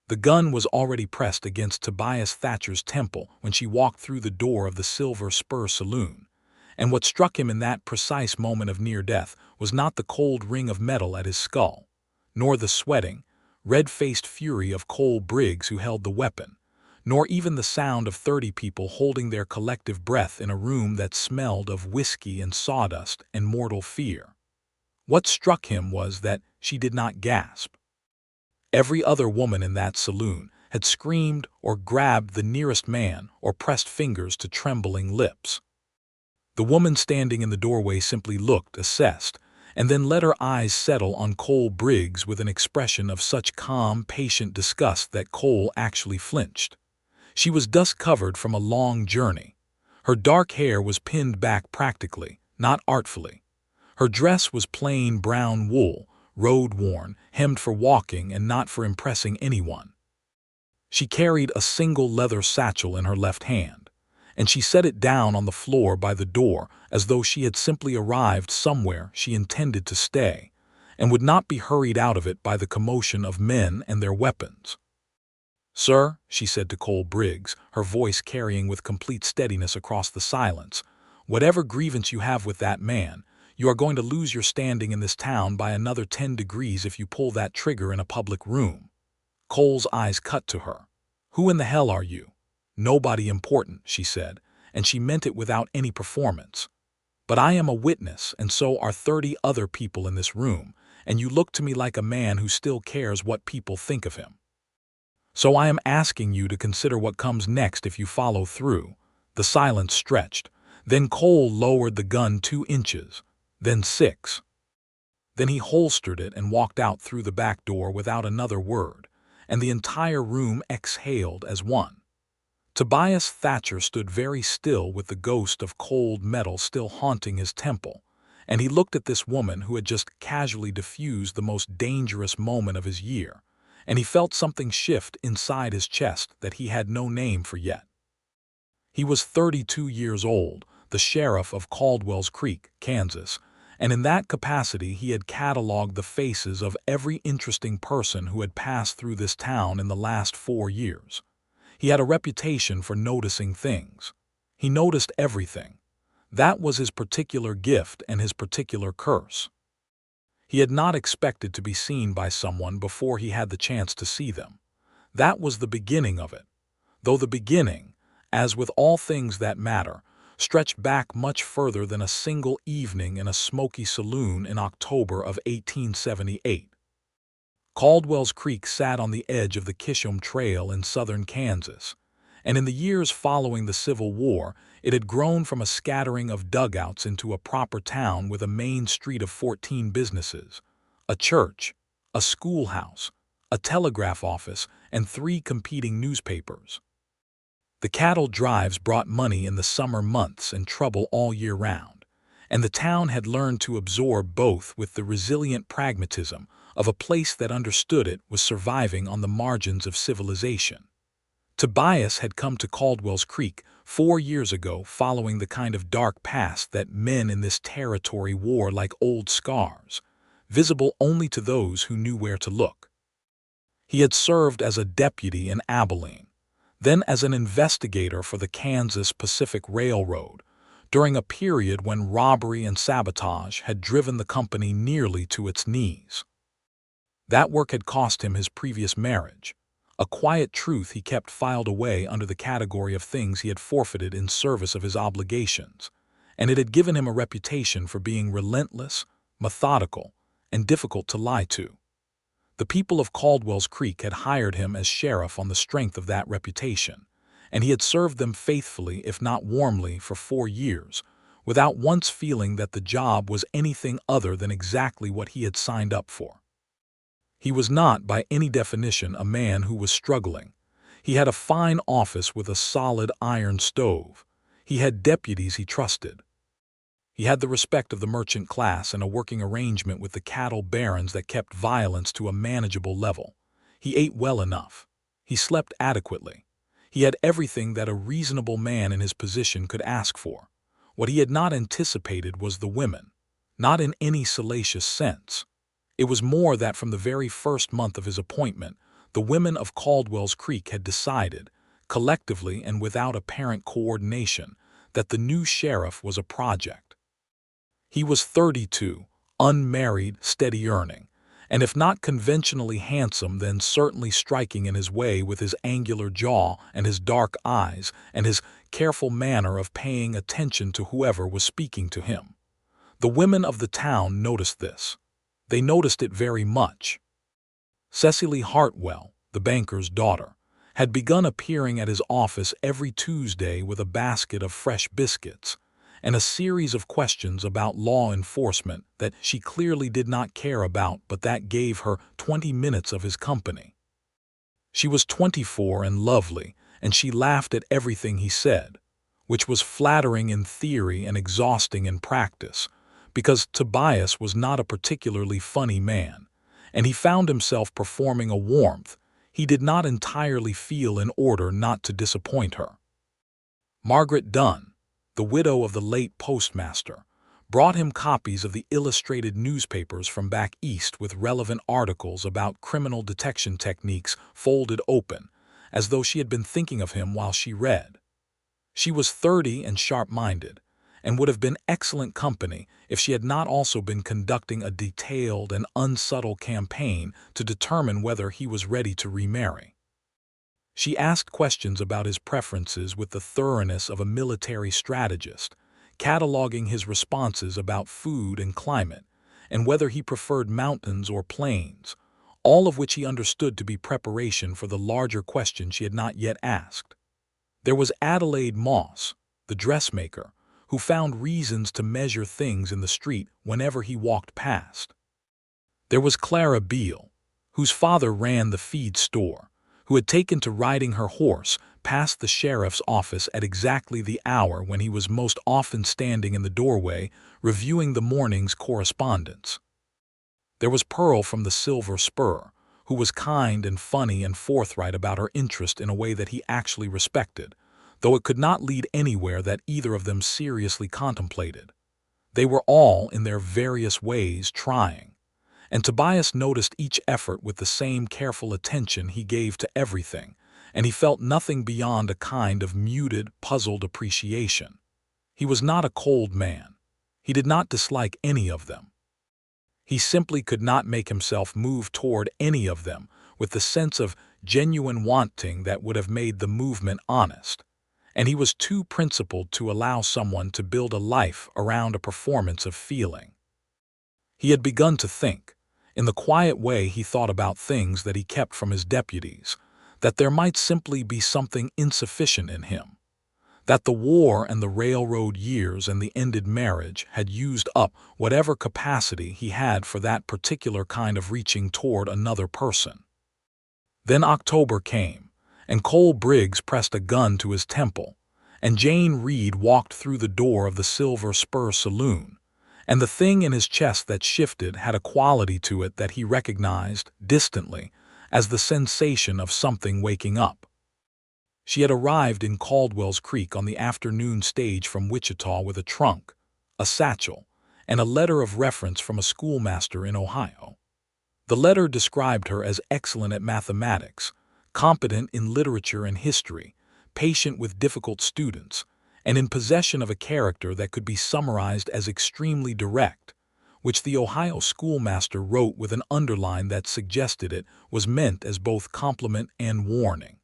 The gun was already pressed against Tobias Thatcher's temple when she walked through the door of the Silver Spur saloon, and what struck him in that precise moment of near death was not the cold ring of metal at his skull, nor the sweating, red-faced fury of Cole Briggs who held the weapon, nor even the sound of 30 people holding their collective breath in a room that smelled of whiskey and sawdust and mortal fear. What struck him was that she did not gasp. Every other woman in that saloon had screamed or grabbed the nearest man or pressed fingers to trembling lips. The woman standing in the doorway simply looked, assessed, and then let her eyes settle on Cole Briggs with an expression of such calm, patient disgust that Cole actually flinched. She was dust-covered from a long journey. Her dark hair was pinned back practically, not artfully. Her dress was plain brown wool, road-worn, hemmed for walking and not for impressing anyone. She carried a single leather satchel in her left hand, and she set it down on the floor by the door as though she had simply arrived somewhere she intended to stay, and would not be hurried out of it by the commotion of men and their weapons. "Sir," she said to Cole Briggs, her voice carrying with complete steadiness across the silence, "whatever grievance you have with that man, you are going to lose your standing in this town by another 10 degrees if you pull that trigger in a public room." Cole's eyes cut to her. "Who in the hell are you?" "Nobody important," she said, and she meant it without any performance. "But I am a witness, and so are 30 other people in this room, and you look to me like a man who still cares what people think of him. So I am asking you to consider what comes next if you follow through." The silence stretched. Then Cole lowered the gun 2 inches, then 6. Then he holstered it and walked out through the back door without another word, and the entire room exhaled as one. Tobias Thatcher stood very still with the ghost of cold metal still haunting his temple, and he looked at this woman who had just casually diffused the most dangerous moment of his year, and he felt something shift inside his chest that he had no name for yet. He was 32 years old, the sheriff of Caldwell's Creek, Kansas, and in that capacity he had cataloged the faces of every interesting person who had passed through this town in the last 4 years. He had a reputation for noticing things. He noticed everything. That was his particular gift and his particular curse. He had not expected to be seen by someone before he had the chance to see them. That was the beginning of it, though the beginning, as with all things that matter, stretched back much further than a single evening in a smoky saloon in October of 1878. Caldwell's Creek sat on the edge of the Kishom Trail in southern Kansas, and in the years following the Civil War, it had grown from a scattering of dugouts into a proper town with a main street of 14 businesses, a church, a schoolhouse, a telegraph office, and 3 competing newspapers. The cattle drives brought money in the summer months and trouble all year round, and the town had learned to absorb both with the resilient pragmatism of a place that understood it was surviving on the margins of civilization. Tobias had come to Caldwell's Creek 4 years ago following the kind of dark past that men in this territory wore like old scars, visible only to those who knew where to look. He had served as a deputy in Abilene, then as an investigator for the Kansas Pacific Railroad, during a period when robbery and sabotage had driven the company nearly to its knees. That work had cost him his previous marriage, a quiet truth he kept filed away under the category of things he had forfeited in service of his obligations, and it had given him a reputation for being relentless, methodical, and difficult to lie to. The people of Caldwell's Creek had hired him as sheriff on the strength of that reputation, and he had served them faithfully if not warmly for 4 years, without once feeling that the job was anything other than exactly what he had signed up for. He was not, by any definition, a man who was struggling. He had a fine office with a solid iron stove. He had deputies he trusted. He had the respect of the merchant class and a working arrangement with the cattle barons that kept violence to a manageable level. He ate well enough. He slept adequately. He had everything that a reasonable man in his position could ask for. What he had not anticipated was the women, not in any salacious sense. It was more that from the very first month of his appointment, the women of Caldwell's Creek had decided, collectively and without apparent coordination, that the new sheriff was a project. He was 32, unmarried, steady earning, and if not conventionally handsome, then certainly striking in his way with his angular jaw and his dark eyes and his careful manner of paying attention to whoever was speaking to him. The women of the town noticed this. They noticed it very much. Cecily Hartwell, the banker's daughter, had begun appearing at his office every Tuesday with a basket of fresh biscuits and a series of questions about law enforcement that she clearly did not care about, but that gave her 20 minutes of his company. She was 24 and lovely, and she laughed at everything he said, which was flattering in theory and exhausting in practice, because Tobias was not a particularly funny man, and he found himself performing a warmth he did not entirely feel in order not to disappoint her. Margaret Dunn, the widow of the late postmaster, brought him copies of the illustrated newspapers from back east with relevant articles about criminal detection techniques folded open, as though she had been thinking of him while she read. She was 30 and sharp-minded, and would have been excellent company if she had not also been conducting a detailed and unsubtle campaign to determine whether he was ready to remarry. She asked questions about his preferences with the thoroughness of a military strategist, cataloging his responses about food and climate, and whether he preferred mountains or plains, all of which he understood to be preparation for the larger question she had not yet asked. There was Adelaide Moss, the dressmaker, who found reasons to measure things in the street whenever he walked past. There was Clara Beale, whose father ran the feed store, who had taken to riding her horse past the sheriff's office at exactly the hour when he was most often standing in the doorway reviewing the morning's correspondence. There was Pearl from the Silver Spur, who was kind and funny and forthright about her interest in a way that he actually respected, though it could not lead anywhere that either of them seriously contemplated. They were all, in their various ways, trying, and Tobias noticed each effort with the same careful attention he gave to everything, and he felt nothing beyond a kind of muted, puzzled appreciation. He was not a cold man. He did not dislike any of them. He simply could not make himself move toward any of them with the sense of genuine wanting that would have made the movement honest, and he was too principled to allow someone to build a life around a performance of feeling. He had begun to think, in the quiet way he thought about things that he kept from his deputies, that there might simply be something insufficient in him, that the war and the railroad years and the ended marriage had used up whatever capacity he had for that particular kind of reaching toward another person. Then October came, and Cole Briggs pressed a gun to his temple, and Jane Reed walked through the door of the Silver Spur saloon, and the thing in his chest that shifted had a quality to it that he recognized, distantly, as the sensation of something waking up. She had arrived in Caldwell's Creek on the afternoon stage from Wichita with a trunk, a satchel, and a letter of reference from a schoolmaster in Ohio. The letter described her as excellent at mathematics, competent in literature and history, patient with difficult students, and in possession of a character that could be summarized as extremely direct, which the Ohio schoolmaster wrote with an underline that suggested it was meant as both compliment and warning.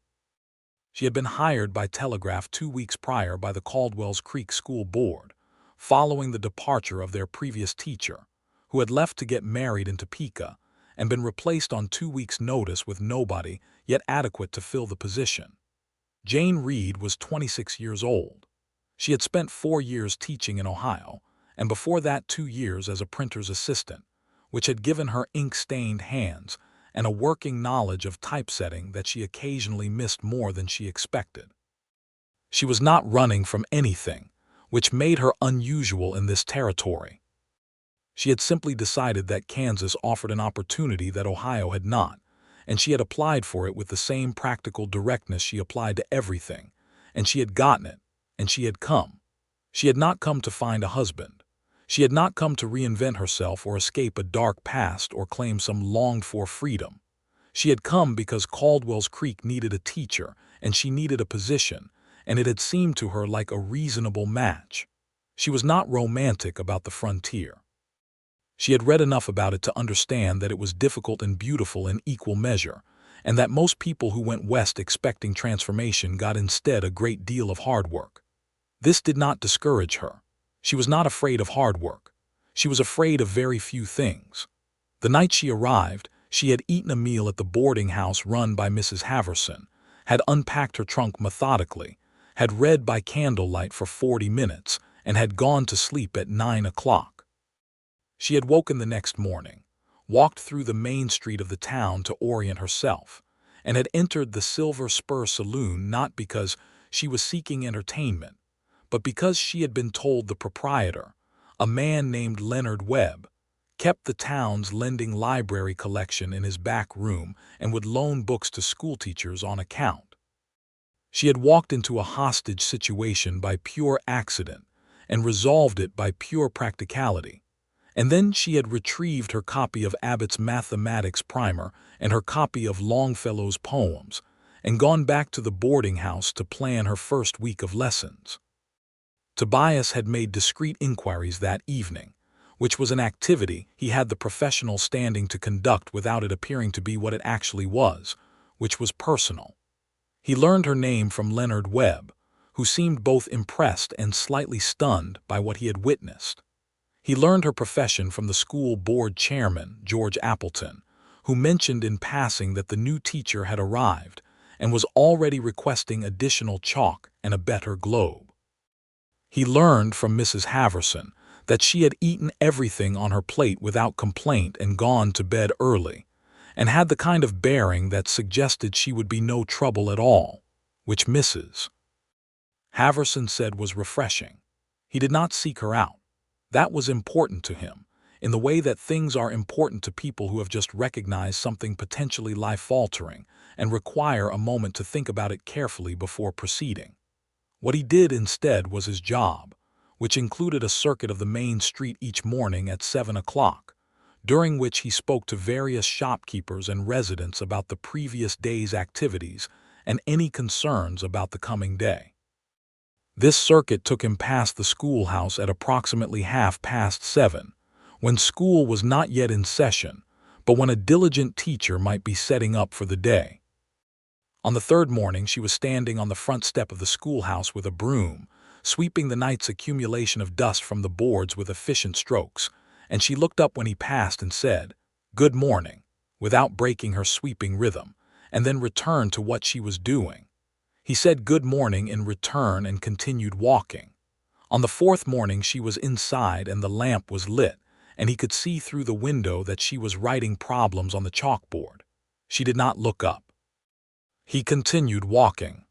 She had been hired by telegraph 2 weeks prior by the Caldwell's Creek School Board, following the departure of their previous teacher, who had left to get married in Topeka, and been replaced on 2 weeks' notice with nobody yet adequate to fill the position. Jane Reed was 26 years old. She had spent 4 years teaching in Ohio, and before that 2 years as a printer's assistant, which had given her ink-stained hands and a working knowledge of typesetting that she occasionally missed more than she expected. She was not running from anything, which made her unusual in this territory. She had simply decided that Kansas offered an opportunity that Ohio had not, and she had applied for it with the same practical directness she applied to everything, and she had gotten it, and she had come. She had not come to find a husband. She had not come to reinvent herself or escape a dark past or claim some longed-for freedom. She had come because Caldwell's Creek needed a teacher, and she needed a position, and it had seemed to her like a reasonable match. She was not romantic about the frontier. She had read enough about it to understand that it was difficult and beautiful in equal measure, and that most people who went west expecting transformation got instead a great deal of hard work. This did not discourage her. She was not afraid of hard work. She was afraid of very few things. The night she arrived, she had eaten a meal at the boarding house run by Mrs. Haverson, had unpacked her trunk methodically, had read by candlelight for 40 minutes, and had gone to sleep at 9 o'clock. She had woken the next morning, walked through the main street of the town to orient herself, and had entered the Silver Spur Saloon not because she was seeking entertainment, but because she had been told the proprietor, a man named Leonard Webb, kept the town's lending library collection in his back room and would loan books to schoolteachers on account. She had walked into a hostage situation by pure accident and resolved it by pure practicality. And then she had retrieved her copy of Abbott's Mathematics Primer and her copy of Longfellow's poems, and gone back to the boarding house to plan her first week of lessons. Tobias had made discreet inquiries that evening, which was an activity he had the professional standing to conduct without it appearing to be what it actually was, which was personal. He learned her name from Leonard Webb, who seemed both impressed and slightly stunned by what he had witnessed. He learned her profession from the school board chairman, George Appleton, who mentioned in passing that the new teacher had arrived and was already requesting additional chalk and a better globe. He learned from Mrs. Haverson that she had eaten everything on her plate without complaint and gone to bed early, and had the kind of bearing that suggested she would be no trouble at all, which Mrs. Haverson said was refreshing. He did not seek her out. That was important to him, in the way that things are important to people who have just recognized something potentially life-altering and require a moment to think about it carefully before proceeding. What he did instead was his job, which included a circuit of the main street each morning at 7 o'clock, during which he spoke to various shopkeepers and residents about the previous day's activities and any concerns about the coming day. This circuit took him past the schoolhouse at approximately 7:30, when school was not yet in session, but when a diligent teacher might be setting up for the day. On the third morning, she was standing on the front step of the schoolhouse with a broom, sweeping the night's accumulation of dust from the boards with efficient strokes, and she looked up when he passed and said, "Good morning," without breaking her sweeping rhythm, and then returned to what she was doing. He said good morning in return and continued walking. On the fourth morning she was inside and the lamp was lit, and he could see through the window that she was writing problems on the chalkboard. She did not look up. He continued walking.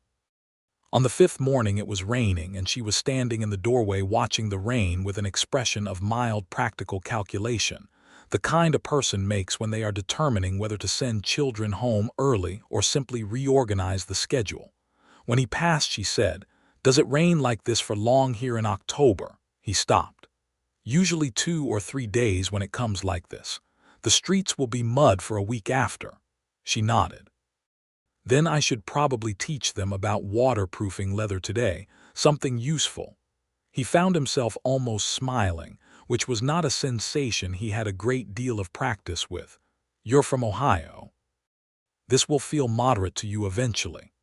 On the fifth morning it was raining, and she was standing in the doorway watching the rain with an expression of mild practical calculation, the kind a person makes when they are determining whether to send children home early or simply reorganize the schedule. When he passed, she said, "Does it rain like this for long here in October?" He stopped. "Usually 2 or 3 days when it comes like this. The streets will be mud for a week after." She nodded. "Then I should probably teach them about waterproofing leather today, something useful." He found himself almost smiling, which was not a sensation he had a great deal of practice with. "You're from Ohio. This will feel moderate to you eventually."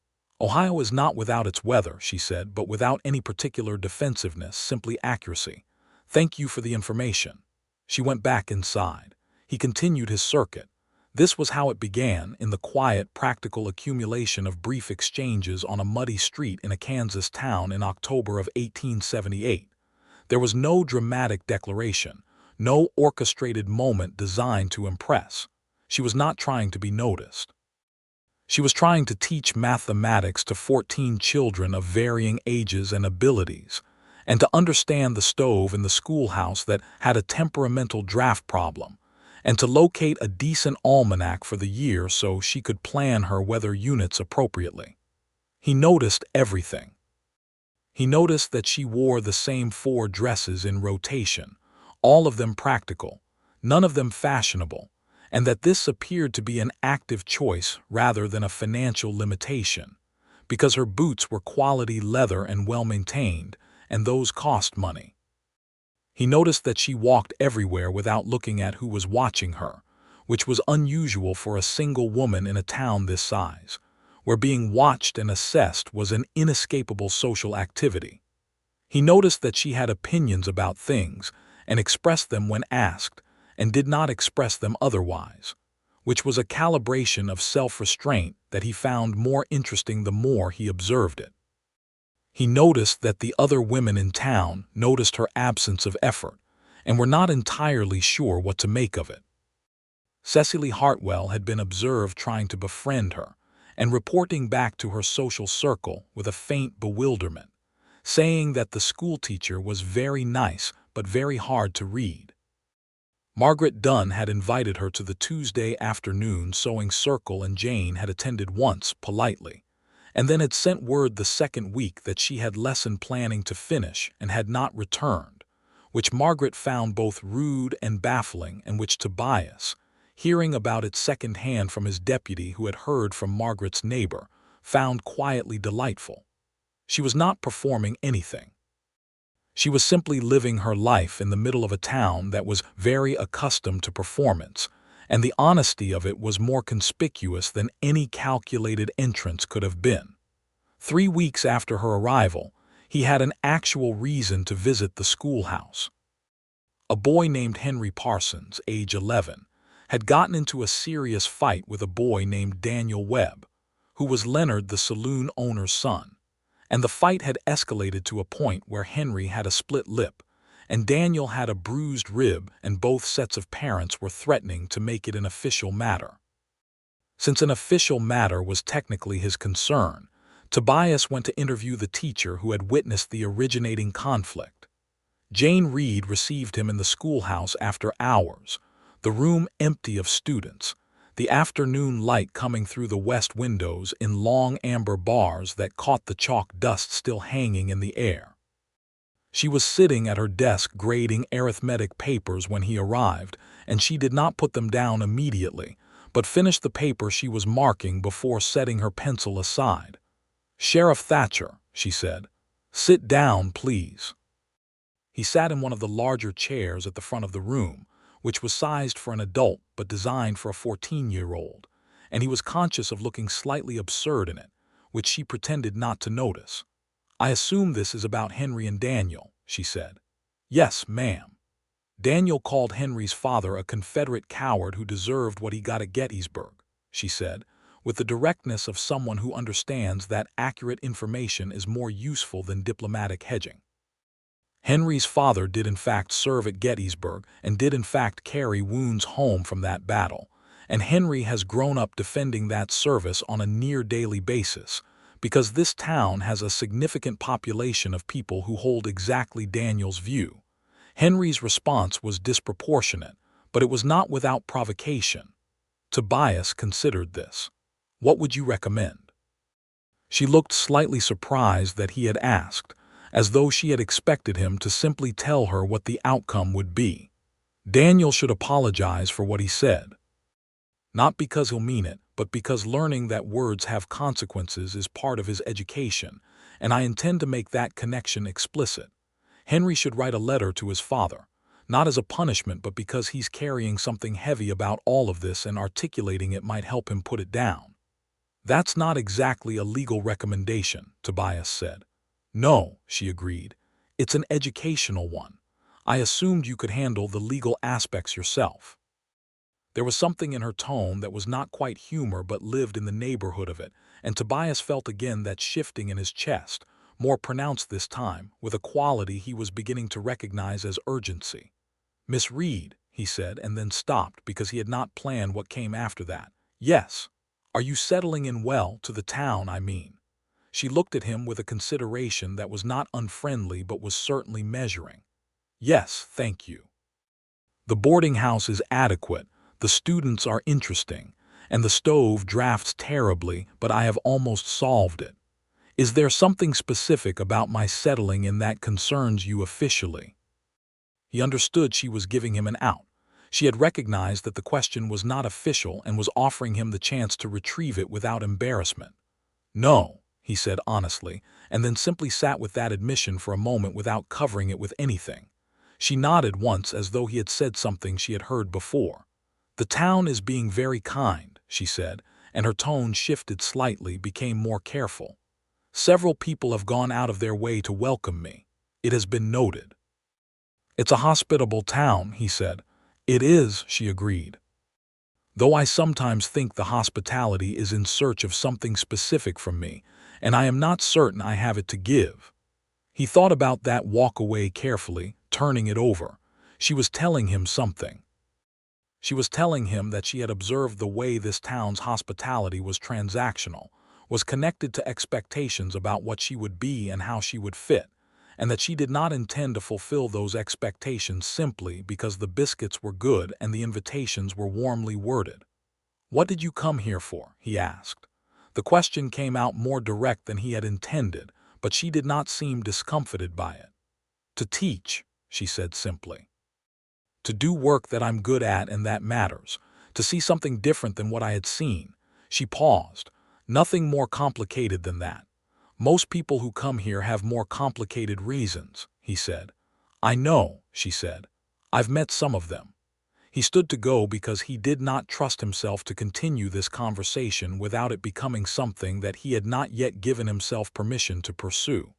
"Ohio is not without its weather," she said, "but without any particular defensiveness, simply accuracy. Thank you for the information." She went back inside. He continued his circuit. This was how it began, in the quiet, practical accumulation of brief exchanges on a muddy street in a Kansas town in October of 1878. There was no dramatic declaration, no orchestrated moment designed to impress. She was not trying to be noticed. She was trying to teach mathematics to 14 children of varying ages and abilities, and to understand the stove in the schoolhouse that had a temperamental draft problem, and to locate a decent almanac for the year so she could plan her weather units appropriately. He noticed everything. He noticed that she wore the same 4 dresses in rotation, all of them practical, none of them fashionable, and that this appeared to be an active choice rather than a financial limitation, because her boots were quality leather and well-maintained, and those cost money. He noticed that she walked everywhere without looking at who was watching her, which was unusual for a single woman in a town this size, where being watched and assessed was an inescapable social activity. He noticed that she had opinions about things and expressed them when asked, and did not express them otherwise, which was a calibration of self-restraint that he found more interesting the more he observed it. He noticed that the other women in town noticed her absence of effort and were not entirely sure what to make of it. Cecily Hartwell had been observed trying to befriend her and reporting back to her social circle with a faint bewilderment, saying that the schoolteacher was very nice but very hard to read. Margaret Dunn had invited her to the Tuesday afternoon sewing circle, and Jane had attended once politely, and then had sent word the second week that she had lesson planning to finish and had not returned, which Margaret found both rude and baffling, and which Tobias, hearing about it second-hand from his deputy who had heard from Margaret's neighbor, found quietly delightful. She was not performing anything. She was simply living her life in the middle of a town that was very accustomed to performance, and the honesty of it was more conspicuous than any calculated entrance could have been. 3 weeks after her arrival, he had an actual reason to visit the schoolhouse. A boy named Henry Parsons, age 11, had gotten into a serious fight with a boy named Daniel Webb, who was Leonard the saloon owner's son, and the fight had escalated to a point where Henry had a split lip, and Daniel had a bruised rib, and both sets of parents were threatening to make it an official matter. Since an official matter was technically his concern, Tobias went to interview the teacher who had witnessed the originating conflict. Jane Reed received him in the schoolhouse after hours, the room empty of students, the afternoon light coming through the west windows in long amber bars that caught the chalk dust still hanging in the air. She was sitting at her desk grading arithmetic papers when he arrived, and she did not put them down immediately, but finished the paper she was marking before setting her pencil aside. "Sheriff Thatcher," she said, "sit down, please." He sat in one of the larger chairs at the front of the room, which was sized for an adult but designed for a 14-year-old, and he was conscious of looking slightly absurd in it, which she pretended not to notice. "I assume this is about Henry and Daniel," she said. "Yes, ma'am. Daniel called Henry's father a Confederate coward who deserved what he got at Gettysburg," she said, with the directness of someone who understands that accurate information is more useful than diplomatic hedging. Henry's father did in fact serve at Gettysburg and did in fact carry wounds home from that battle, and Henry has grown up defending that service on a near-daily basis, because this town has a significant population of people who hold exactly Daniel's view. Henry's response was disproportionate, but it was not without provocation. Tobias considered this. "What would you recommend?" She looked slightly surprised that he had asked, as though she had expected him to simply tell her what the outcome would be. "Daniel should apologize for what he said. Not because he'll mean it, but because learning that words have consequences is part of his education, and I intend to make that connection explicit. Henry should write a letter to his father, not as a punishment but because he's carrying something heavy about all of this, and articulating it might help him put it down." "That's not exactly a legal recommendation," Tobias said. "No," she agreed. "It's an educational one. I assumed you could handle the legal aspects yourself." There was something in her tone that was not quite humor but lived in the neighborhood of it, and Tobias felt again that shifting in his chest, more pronounced this time, with a quality he was beginning to recognize as urgency. "Miss Reed," he said, and then stopped because he had not planned what came after that. "Yes. Are you settling in well to the town, I mean?" She looked at him with a consideration that was not unfriendly but was certainly measuring. "Yes, thank you. The boarding house is adequate, the students are interesting, and the stove drafts terribly, but I have almost solved it. Is there something specific about my settling in that concerns you officially?" He understood she was giving him an out. She had recognized that the question was not official and was offering him the chance to retrieve it without embarrassment. "No," he said honestly, and then simply sat with that admission for a moment without covering it with anything. She nodded once as though he had said something she had heard before. "The town is being very kind," she said, and her tone shifted slightly, became more careful. "Several people have gone out of their way to welcome me. It has been noted." "It's a hospitable town," he said. "It is," she agreed. "Though I sometimes think the hospitality is in search of something specific from me, and I am not certain I have it to give." He thought about that walk away carefully, turning it over. She was telling him something. She was telling him that she had observed the way this town's hospitality was transactional, was connected to expectations about what she would be and how she would fit, and that she did not intend to fulfill those expectations simply because the biscuits were good and the invitations were warmly worded. "What did you come here for?" he asked. The question came out more direct than he had intended, but she did not seem discomfited by it. "To teach," she said simply. "To do work that I'm good at and that matters. To see something different than what I had seen." She paused. "Nothing more complicated than that. Most people who come here have more complicated reasons," he said. "I know," she said. "I've met some of them." He stood to go because he did not trust himself to continue this conversation without it becoming something that he had not yet given himself permission to pursue.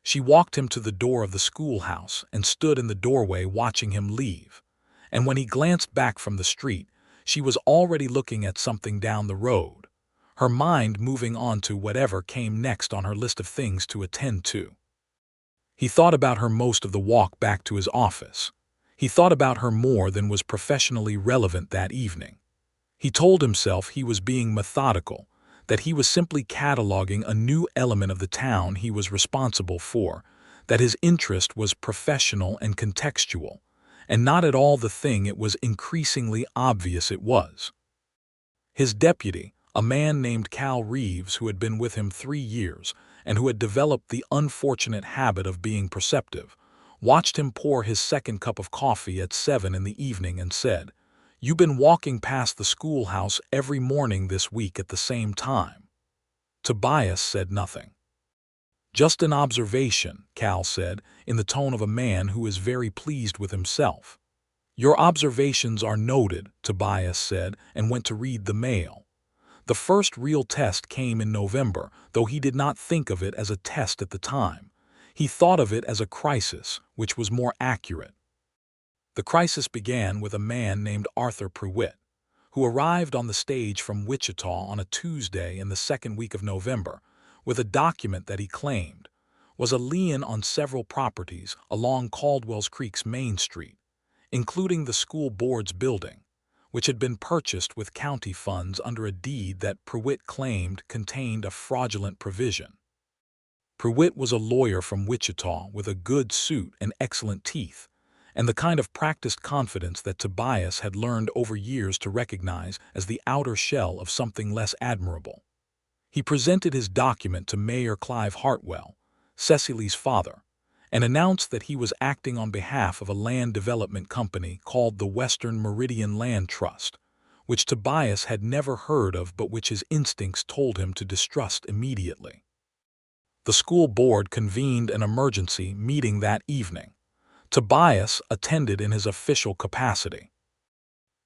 She walked him to the door of the schoolhouse and stood in the doorway watching him leave. And when he glanced back from the street, she was already looking at something down the road, her mind moving on to whatever came next on her list of things to attend to. He thought about her most of the walk back to his office. He thought about her more than was professionally relevant that evening. He told himself he was being methodical, that he was simply cataloging a new element of the town he was responsible for, that his interest was professional and contextual, and not at all the thing it was increasingly obvious it was. His deputy, a man named Cal Reeves who had been with him 3 years and who had developed the unfortunate habit of being perceptive, watched him pour his second cup of coffee at 7 in the evening and said, "You've been walking past the schoolhouse every morning this week at the same time." Tobias said nothing. "Just an observation," Cal said, in the tone of a man who is very pleased with himself. "Your observations are noted," Tobias said, and went to read the mail. The first real test came in November, though he did not think of it as a test at the time. He thought of it as a crisis, which was more accurate. The crisis began with a man named Arthur Pruitt, who arrived on the stage from Wichita on a Tuesday in the second week of November, with a document that he claimed was a lien on several properties along Caldwell's Creek's Main Street, including the school board's building, which had been purchased with county funds under a deed that Pruitt claimed contained a fraudulent provision. Pruitt was a lawyer from Wichita with a good suit and excellent teeth, and the kind of practiced confidence that Tobias had learned over years to recognize as the outer shell of something less admirable. He presented his document to Mayor Clive Hartwell, Cecily's father, and announced that he was acting on behalf of a land development company called the Western Meridian Land Trust, which Tobias had never heard of but which his instincts told him to distrust immediately. The school board convened an emergency meeting that evening. Tobias attended in his official capacity.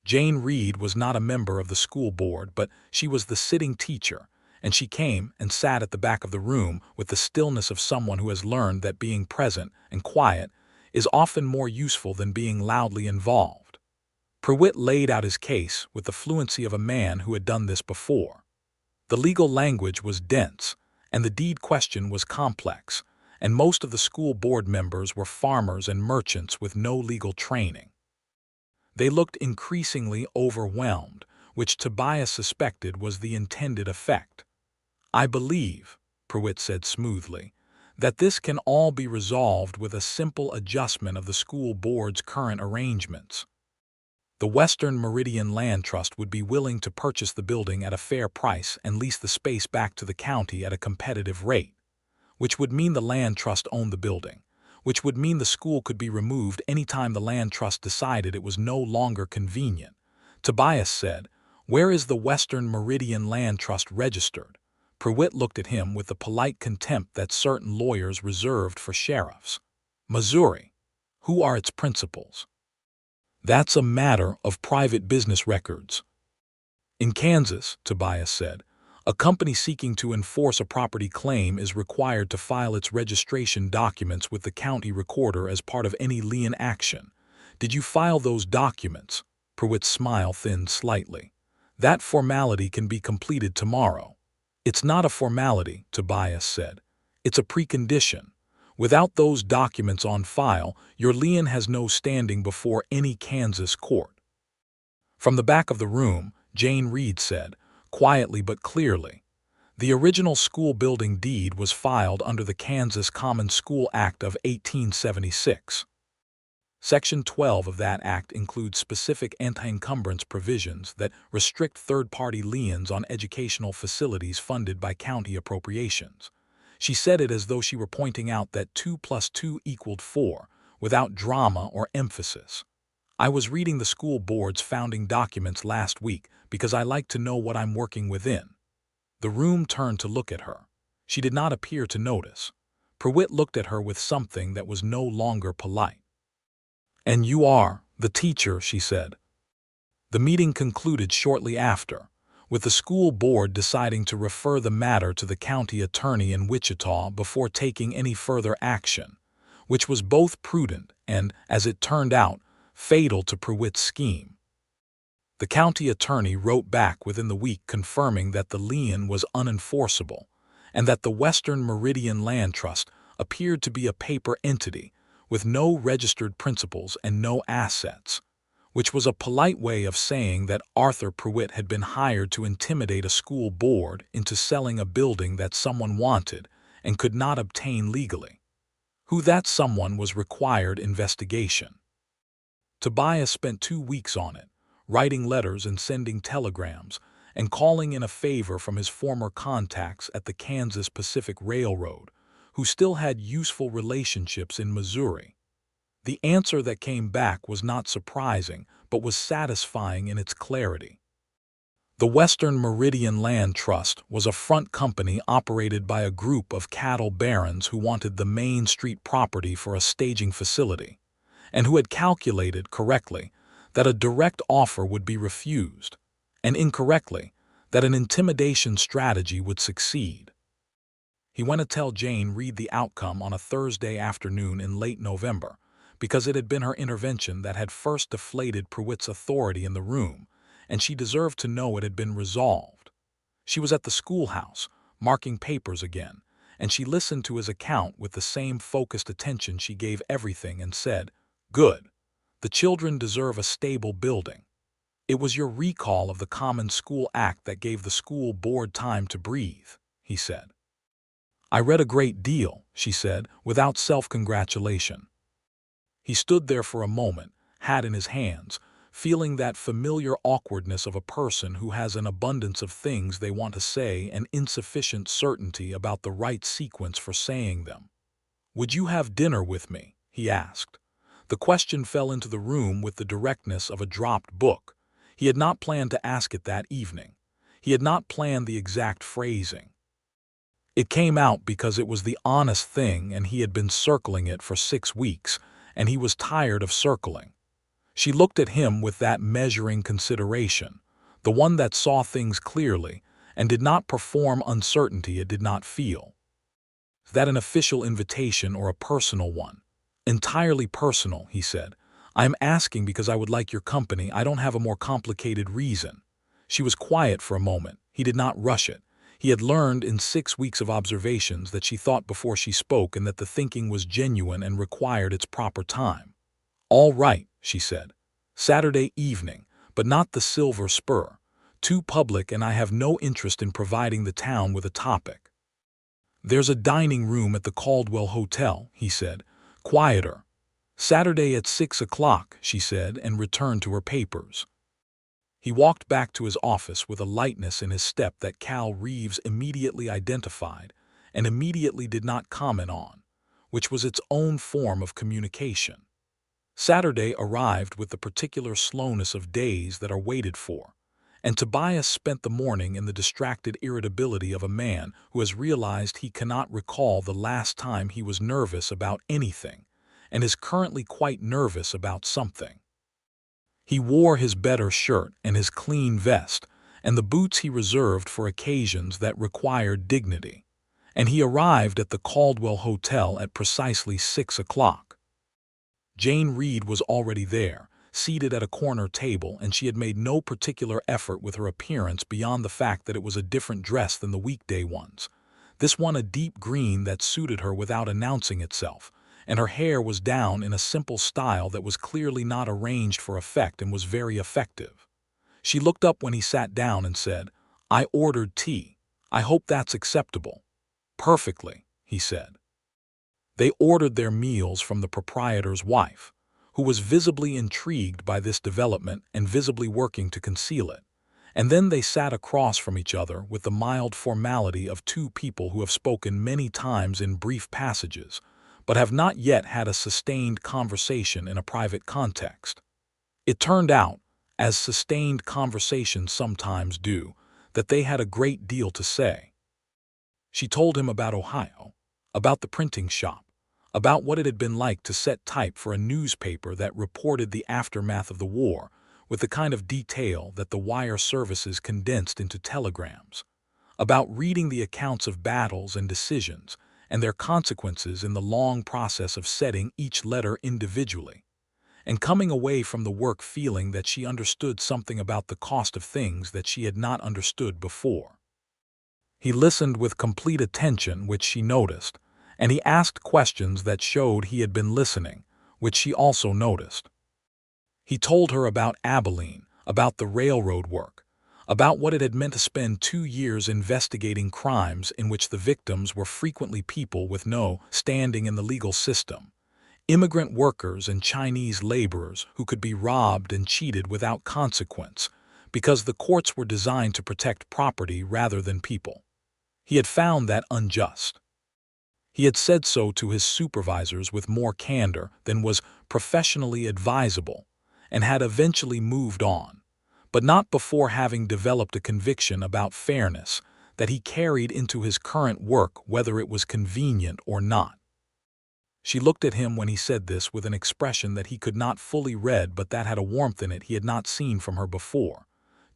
Jane Reed was not a member of the school board, but she was the sitting teacher, and she came and sat at the back of the room with the stillness of someone who has learned that being present and quiet is often more useful than being loudly involved. Pruitt laid out his case with the fluency of a man who had done this before. The legal language was dense, and the deed question was complex, and most of the school board members were farmers and merchants with no legal training. They looked increasingly overwhelmed, which Tobias suspected was the intended effect. "I believe," Pruitt said smoothly, "that this can all be resolved with a simple adjustment of the school board's current arrangements. The Western Meridian Land Trust would be willing to purchase the building at a fair price and lease the space back to the county at a competitive rate, which would mean the land trust owned the building, which would mean the school could be removed any time the land trust decided it was no longer convenient. Tobias said, "Where is the Western Meridian Land Trust registered?" Pruitt looked at him with the polite contempt that certain lawyers reserved for sheriffs. "Missouri. Who are its principals?" "That's a matter of private business records." "In Kansas," Tobias said, "a company seeking to enforce a property claim is required to file its registration documents with the county recorder as part of any lien action. Did you file those documents?" Pruitt's smile thinned slightly. "That formality can be completed tomorrow." "It's not a formality," Tobias said. "It's a precondition. Without those documents on file, your lien has no standing before any Kansas court." From the back of the room, Jane Reed said, quietly but clearly, "The original school building deed was filed under the Kansas Common School Act of 1876. Section 12 of that act includes specific anti-encumbrance provisions that restrict third-party liens on educational facilities funded by county appropriations." She said it as though she were pointing out that 2 plus 2 equaled 4, without drama or emphasis. "I was reading the school board's founding documents last week because I like to know what I'm working within." The room turned to look at her. She did not appear to notice. Pruitt looked at her with something that was no longer polite. "And you are the teacher," she said. The meeting concluded shortly after, with the school board deciding to refer the matter to the county attorney in Wichita before taking any further action, which was both prudent and, as it turned out, fatal to Pruitt's scheme. The county attorney wrote back within the week confirming that the lien was unenforceable and that the Western Meridian Land Trust appeared to be a paper entity with no registered principals and no assets, which was a polite way of saying that Arthur Pruitt had been hired to intimidate a school board into selling a building that someone wanted and could not obtain legally. Who that someone was required investigation. Tobias spent 2 weeks on it, writing letters and sending telegrams, and calling in a favor from his former contacts at the Kansas Pacific Railroad, who still had useful relationships in Missouri. The answer that came back was not surprising, but was satisfying in its clarity. The Western Meridian Land Trust was a front company operated by a group of cattle barons who wanted the Main Street property for a staging facility, and who had calculated correctly that a direct offer would be refused, and incorrectly that an intimidation strategy would succeed. He went to tell Jane Reed the outcome on a Thursday afternoon in late November, because it had been her intervention that had first deflated Pruitt's authority in the room, and she deserved to know it had been resolved. She was at the schoolhouse, marking papers again, and she listened to his account with the same focused attention she gave everything and said, "Good. The children deserve a stable building. It was your recall of the Common School Act that gave the school board time to breathe," he said. "I read a great deal," she said, without self-congratulation. He stood there for a moment, hat in his hands, feeling that familiar awkwardness of a person who has an abundance of things they want to say and insufficient certainty about the right sequence for saying them. "Would you have dinner with me?" he asked. The question fell into the room with the directness of a dropped book. He had not planned to ask it that evening. He had not planned the exact phrasing. It came out because it was the honest thing and he had been circling it for 6 weeks, and he was tired of circling. She looked at him with that measuring consideration, the one that saw things clearly and did not perform uncertainty it did not feel. "Is that an official invitation or a personal one?" "Entirely personal," he said. "I am asking because I would like your company. I don't have a more complicated reason." She was quiet for a moment. He did not rush it. He had learned in 6 weeks of observations that she thought before she spoke and that the thinking was genuine and required its proper time. "All right," she said. "Saturday evening, but not the Silver Spur. Too public, and I have no interest in providing the town with a topic." "There's a dining room at the Caldwell Hotel," he said, quieter. "Saturday at 6 o'clock," she said, and returned to her papers. He walked back to his office with a lightness in his step that Cal Reeves immediately identified and immediately did not comment on, which was its own form of communication. Saturday arrived with the particular slowness of days that are waited for, and Tobias spent the morning in the distracted irritability of a man who has realized he cannot recall the last time he was nervous about anything, and is currently quite nervous about something. He wore his better shirt and his clean vest, and the boots he reserved for occasions that required dignity, and he arrived at the Caldwell Hotel at precisely 6 o'clock. Jane Reed was already there, seated at a corner table, and she had made no particular effort with her appearance beyond the fact that it was a different dress than the weekday ones. This one a deep green that suited her without announcing itself, and her hair was down in a simple style that was clearly not arranged for effect and was very effective. She looked up when he sat down and said, "I ordered tea. I hope that's acceptable." "Perfectly," he said. They ordered their meals from the proprietor's wife, who was visibly intrigued by this development and visibly working to conceal it, and then they sat across from each other with the mild formality of two people who have spoken many times in brief passages, but have not yet had a sustained conversation in a private context. It turned out, as sustained conversations sometimes do, that they had a great deal to say. She told him about Ohio, about the printing shop, about what it had been like to set type for a newspaper that reported the aftermath of the war with the kind of detail that the wire services condensed into telegrams, about reading the accounts of battles and decisions and their consequences in the long process of setting each letter individually, and coming away from the work feeling that she understood something about the cost of things that she had not understood before. He listened with complete attention, which she noticed, and he asked questions that showed he had been listening, which she also noticed. He told her about Abilene, about the railroad work, about what it had meant to spend 2 years investigating crimes in which the victims were frequently people with no standing in the legal system, immigrant workers and Chinese laborers who could be robbed and cheated without consequence because the courts were designed to protect property rather than people. He had found that unjust. He had said so to his supervisors with more candor than was professionally advisable, and had eventually moved on, but not before having developed a conviction about fairness that he carried into his current work whether it was convenient or not. She looked at him when he said this with an expression that he could not fully read but that had a warmth in it he had not seen from her before.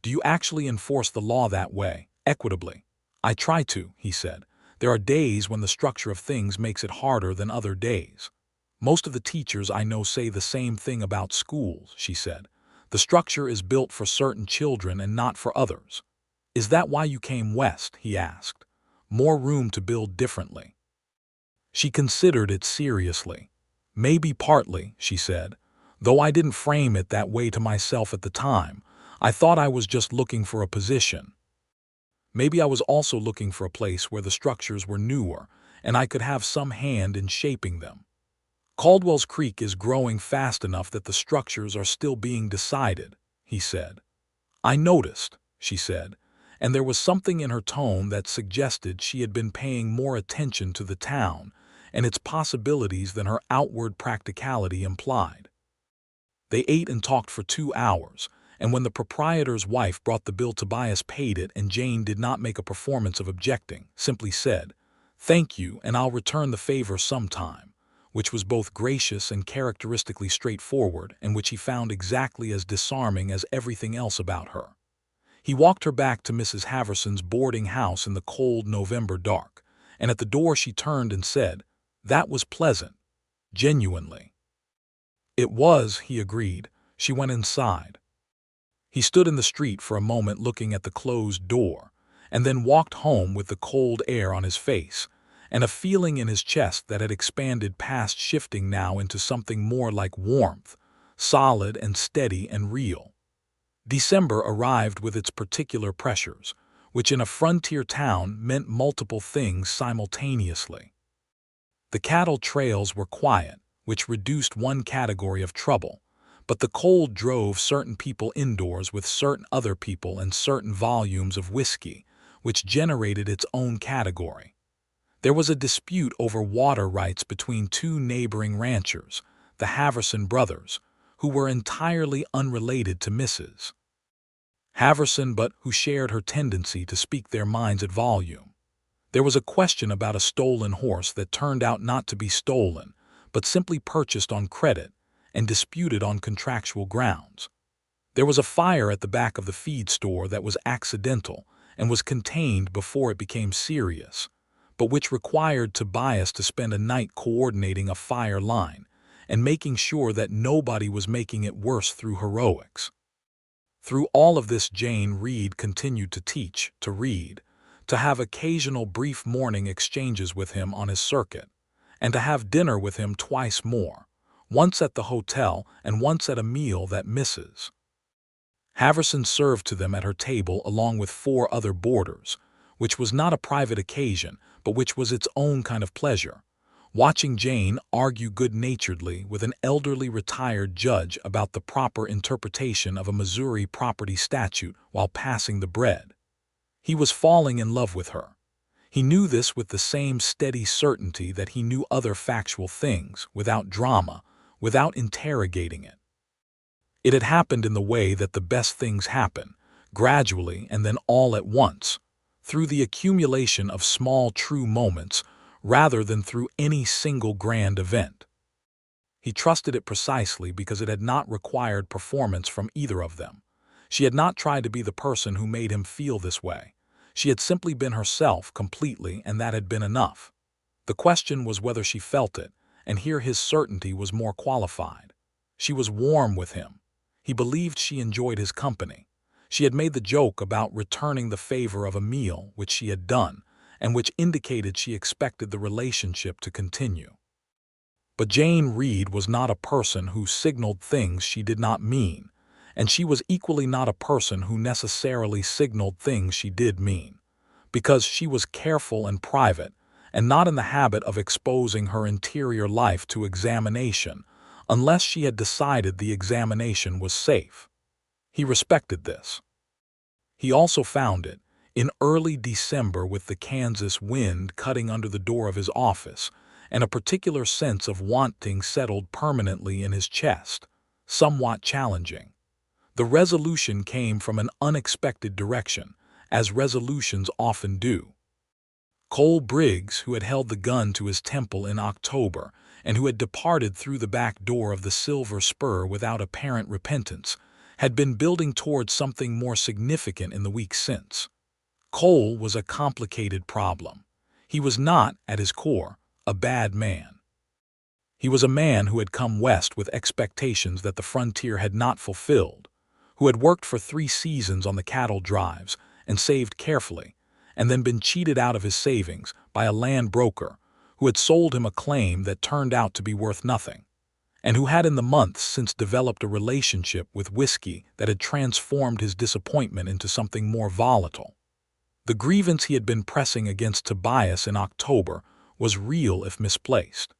"Do you actually enforce the law that way, equitably?" "I try to," he said. "There are days when the structure of things makes it harder than other days." "Most of the teachers I know say the same thing about schools," she said. "The structure is built for certain children and not for others." "Is that why you came west?" he asked. "More room to build differently?" She considered it seriously. "Maybe partly," she said. "Though I didn't frame it that way to myself at the time. I thought I was just looking for a position. Maybe I was also looking for a place where the structures were newer and I could have some hand in shaping them. Caldwell's Creek is growing fast enough that the structures are still being decided," he said. "I noticed," she said, and there was something in her tone that suggested she had been paying more attention to the town and its possibilities than her outward practicality implied. They ate and talked for 2 hours, and when the proprietor's wife brought the bill, Tobias paid it, and Jane did not make a performance of objecting, simply said, "Thank you, and I'll return the favor sometime," which was both gracious and characteristically straightforward, and which he found exactly as disarming as everything else about her. He walked her back to Mrs. Haverson's boarding house in the cold November dark, and at the door she turned and said, "That was pleasant, genuinely." "It was," he agreed. She went inside. He stood in the street for a moment looking at the closed door, and then walked home with the cold air on his face, and a feeling in his chest that had expanded past shifting now into something more like warmth, solid and steady and real. December arrived with its particular pressures, which in a frontier town meant multiple things simultaneously. The cattle trails were quiet, which reduced one category of trouble, but the cold drove certain people indoors with certain other people and certain volumes of whiskey, which generated its own category. There was a dispute over water rights between two neighboring ranchers, the Haverson brothers, who were entirely unrelated to Mrs. Haverson but who shared her tendency to speak their minds at volume. There was a question about a stolen horse that turned out not to be stolen, but simply purchased on credit and disputed on contractual grounds. There was a fire at the back of the feed store that was accidental and was contained before it became serious, but which required Tobias to spend a night coordinating a fire line and making sure that nobody was making it worse through heroics. Through all of this, Jane Reed continued to teach, to read, to have occasional brief morning exchanges with him on his circuit, and to have dinner with him twice more, once at the hotel and once at a meal that Mrs. Haverson served to them at her table along with 4 other boarders, which was not a private occasion, but which was its own kind of pleasure, watching Jane argue good-naturedly with an elderly retired judge about the proper interpretation of a Missouri property statute while passing the bread. He was falling in love with her. He knew this with the same steady certainty that he knew other factual things, without drama, without interrogating it. It had happened in the way that the best things happen, gradually and then all at once, through the accumulation of small true moments rather than through any single grand event. He trusted it precisely because it had not required performance from either of them. She had not tried to be the person who made him feel this way. She had simply been herself completely, and that had been enough. The question was whether she felt it, and here his certainty was more qualified. She was warm with him. He believed she enjoyed his company. She had made the joke about returning the favor of a meal, which she had done, and which indicated she expected the relationship to continue. But Jane Reed was not a person who signaled things she did not mean, and she was equally not a person who necessarily signaled things she did mean, because she was careful and private, and not in the habit of exposing her interior life to examination unless she had decided the examination was safe. He respected this. He also found it, in early December with the Kansas wind cutting under the door of his office, and a particular sense of wanting settled permanently in his chest, somewhat challenging. The resolution came from an unexpected direction, as resolutions often do. Cole Briggs, who had held the gun to his temple in October, and who had departed through the back door of the Silver Spur without apparent repentance, had been building towards something more significant in the weeks since. Cole was a complicated problem. He was not, at his core, a bad man. He was a man who had come west with expectations that the frontier had not fulfilled, who had worked for 3 seasons on the cattle drives and saved carefully, and then been cheated out of his savings by a land broker who had sold him a claim that turned out to be worth nothing, and who had in the months since developed a relationship with whiskey that had transformed his disappointment into something more volatile. The grievance he had been pressing against Tobias in October was real if misplaced.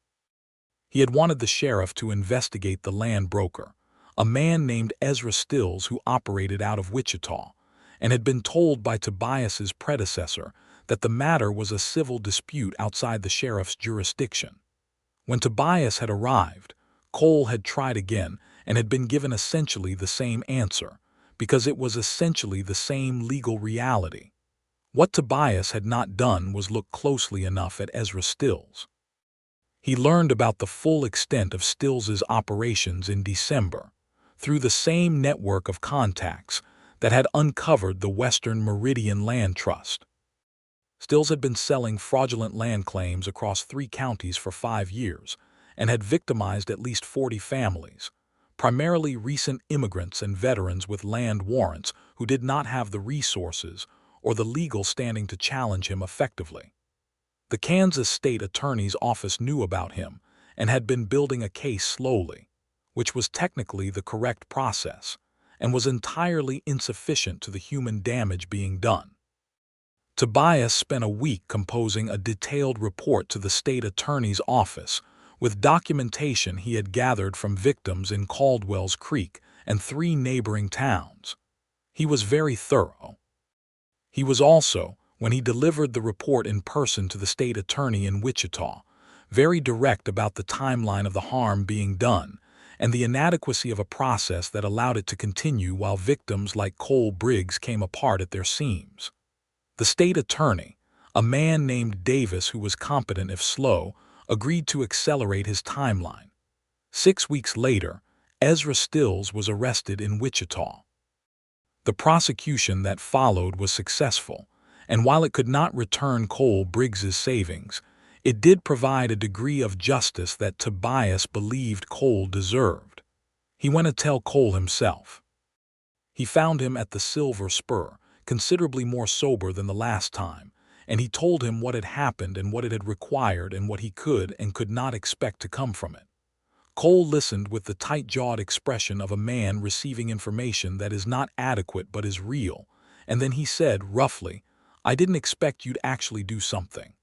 He had wanted the sheriff to investigate the land broker, a man named Ezra Stills who operated out of Wichita, and had been told by Tobias's predecessor that the matter was a civil dispute outside the sheriff's jurisdiction. When Tobias had arrived, Cole had tried again and had been given essentially the same answer, because it was essentially the same legal reality. What Tobias had not done was look closely enough at Ezra Stills. He learned about the full extent of Stills's operations in December, through the same network of contacts that had uncovered the Western Meridian Land Trust. Stills had been selling fraudulent land claims across 3 counties for 5 years and had victimized at least 40 families, primarily recent immigrants and veterans with land warrants who did not have the resources or the legal standing to challenge him effectively. The Kansas State Attorney's Office knew about him and had been building a case slowly, which was technically the correct process and was entirely insufficient to the human damage being done. Tobias spent a week composing a detailed report to the state attorney's office with documentation he had gathered from victims in Caldwell's Creek and 3 neighboring towns. He was very thorough. He was also, when he delivered the report in person to the state attorney in Wichita, very direct about the timeline of the harm being done and the inadequacy of a process that allowed it to continue while victims like Cole Briggs came apart at their seams. The state attorney, a man named Davis who was competent if slow, agreed to accelerate his timeline. 6 weeks later, Ezra Stills was arrested in Wichita. The prosecution that followed was successful, and while it could not return Cole Briggs's savings, it did provide a degree of justice that Tobias believed Cole deserved. He went to tell Cole himself. He found him at the Silver Spur, considerably more sober than the last time, and he told him what had happened and what it had required and what he could and could not expect to come from it. Cole listened with the tight-jawed expression of a man receiving information that is not adequate but is real, and then he said, roughly, "I didn't expect you'd actually do something."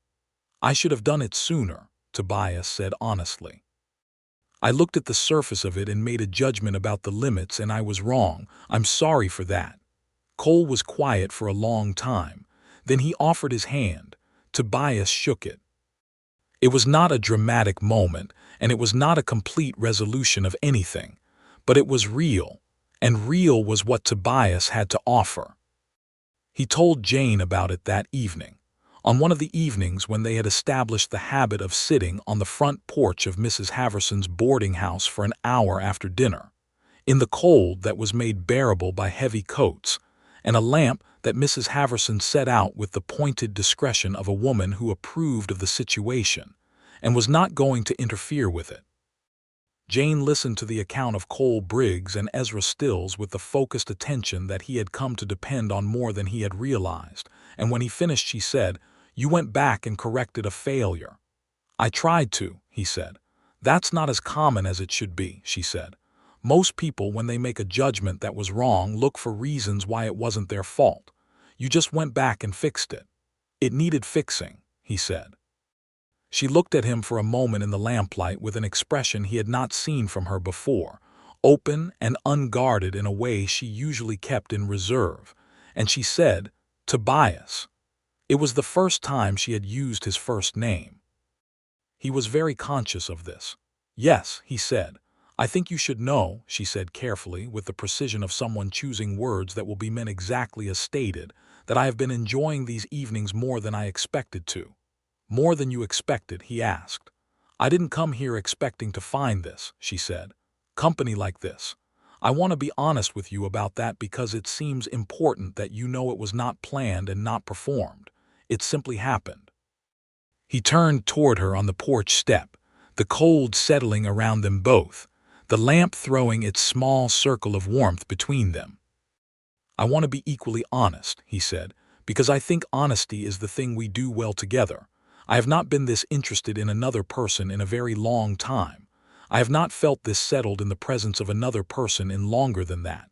"I should have done it sooner," Tobias said honestly. "I looked at the surface of it and made a judgment about the limits, and I was wrong. I'm sorry for that." Cole was quiet for a long time. Then he offered his hand. Tobias shook it. It was not a dramatic moment, and it was not a complete resolution of anything, but it was real, and real was what Tobias had to offer. He told Jane about it that evening, on one of the evenings when they had established the habit of sitting on the front porch of Mrs. Haverson's boarding house for an hour after dinner, in the cold that was made bearable by heavy coats, and a lamp that Mrs. Haverson set out with the pointed discretion of a woman who approved of the situation and was not going to interfere with it. Jane listened to the account of Cole Briggs and Ezra Stills with the focused attention that he had come to depend on more than he had realized, and when he finished she said, "You went back and corrected a failure." "I tried to," he said. "That's not as common as it should be," she said. "Most people, when they make a judgment that was wrong, look for reasons why it wasn't their fault. You just went back and fixed it." "It needed fixing," he said. She looked at him for a moment in the lamplight with an expression he had not seen from her before, open and unguarded in a way she usually kept in reserve, and she said, "Tobias." It was the first time she had used his first name. He was very conscious of this. "Yes," he said. "I think you should know," she said carefully, with the precision of someone choosing words that will be meant exactly as stated, "that I have been enjoying these evenings more than I expected to." "More than you expected?" he asked. "I didn't come here expecting to find this," she said. "Company like this. I want to be honest with you about that because it seems important that you know it was not planned and not performed. It simply happened." He turned toward her on the porch step, the cold settling around them both, the lamp throwing its small circle of warmth between them. "I want to be equally honest," he said, "because I think honesty is the thing we do well together. I have not been this interested in another person in a very long time. I have not felt this settled in the presence of another person in longer than that.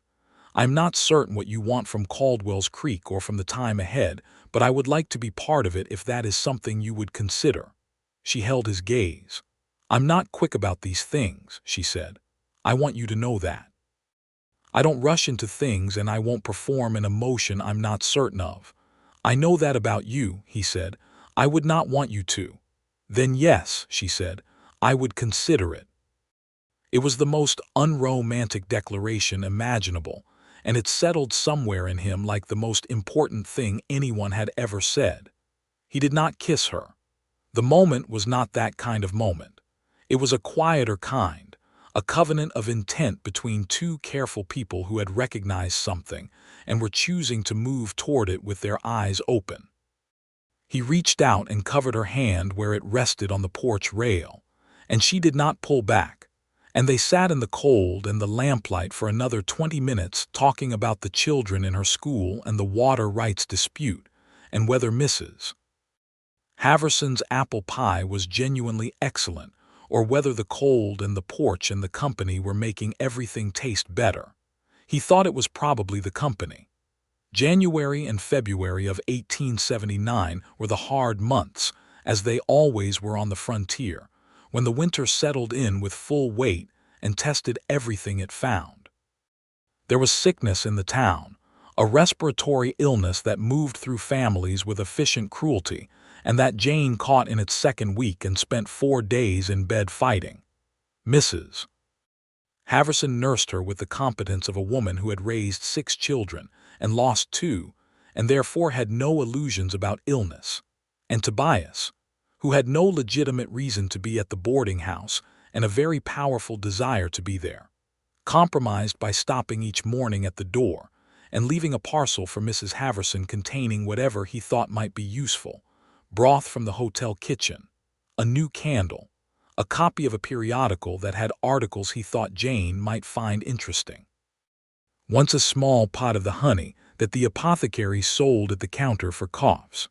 I am not certain what you want from Caldwell's Creek or from the time ahead, but I would like to be part of it if that is something you would consider." She held his gaze. "I'm not quick about these things," she said. "I want you to know that. I don't rush into things and I won't perform an emotion I'm not certain of. I know that about you," he said. "I would not want you to." "Then yes," she said, "I would consider it." It was the most unromantic declaration imaginable, and it settled somewhere in him like the most important thing anyone had ever said. He did not kiss her. The moment was not that kind of moment. It was a quieter kind, a covenant of intent between two careful people who had recognized something and were choosing to move toward it with their eyes open. He reached out and covered her hand where it rested on the porch rail, and she did not pull back, and they sat in the cold and the lamplight for another 20 minutes talking about the children in her school and the water rights dispute, and whether Mrs. Haverson's apple pie was genuinely excellent, or whether the cold and the porch and the company were making everything taste better. He thought it was probably the company. January and February of 1879 were the hard months, as they always were on the frontier, when the winter settled in with full weight and tested everything it found. There was sickness in the town, a respiratory illness that moved through families with efficient cruelty, and that Jane caught in its second week and spent 4 days in bed fighting. Mrs. Haverson nursed her with the competence of a woman who had raised 6 children and lost 2, and therefore had no illusions about illness. And Tobias, who had no legitimate reason to be at the boarding house and a very powerful desire to be there, compromised by stopping each morning at the door and leaving a parcel for Mrs. Haverson containing whatever he thought might be useful: broth from the hotel kitchen, a new candle, a copy of a periodical that had articles he thought Jane might find interesting, once a small pot of the honey that the apothecary sold at the counter for coughs.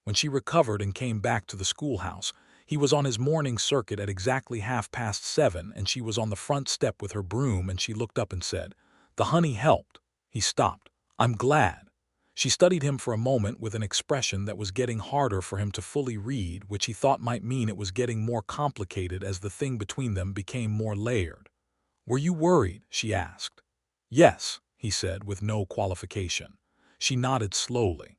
When she recovered and came back to the schoolhouse, he was on his morning circuit at exactly 7:30, and she was on the front step with her broom, and she looked up and said, "The honey helped." He stopped. "I'm glad." She studied him for a moment with an expression that was getting harder for him to fully read, which he thought might mean it was getting more complicated as the thing between them became more layered. "Were you worried?" she asked. "Yes," he said with no qualification. She nodded slowly.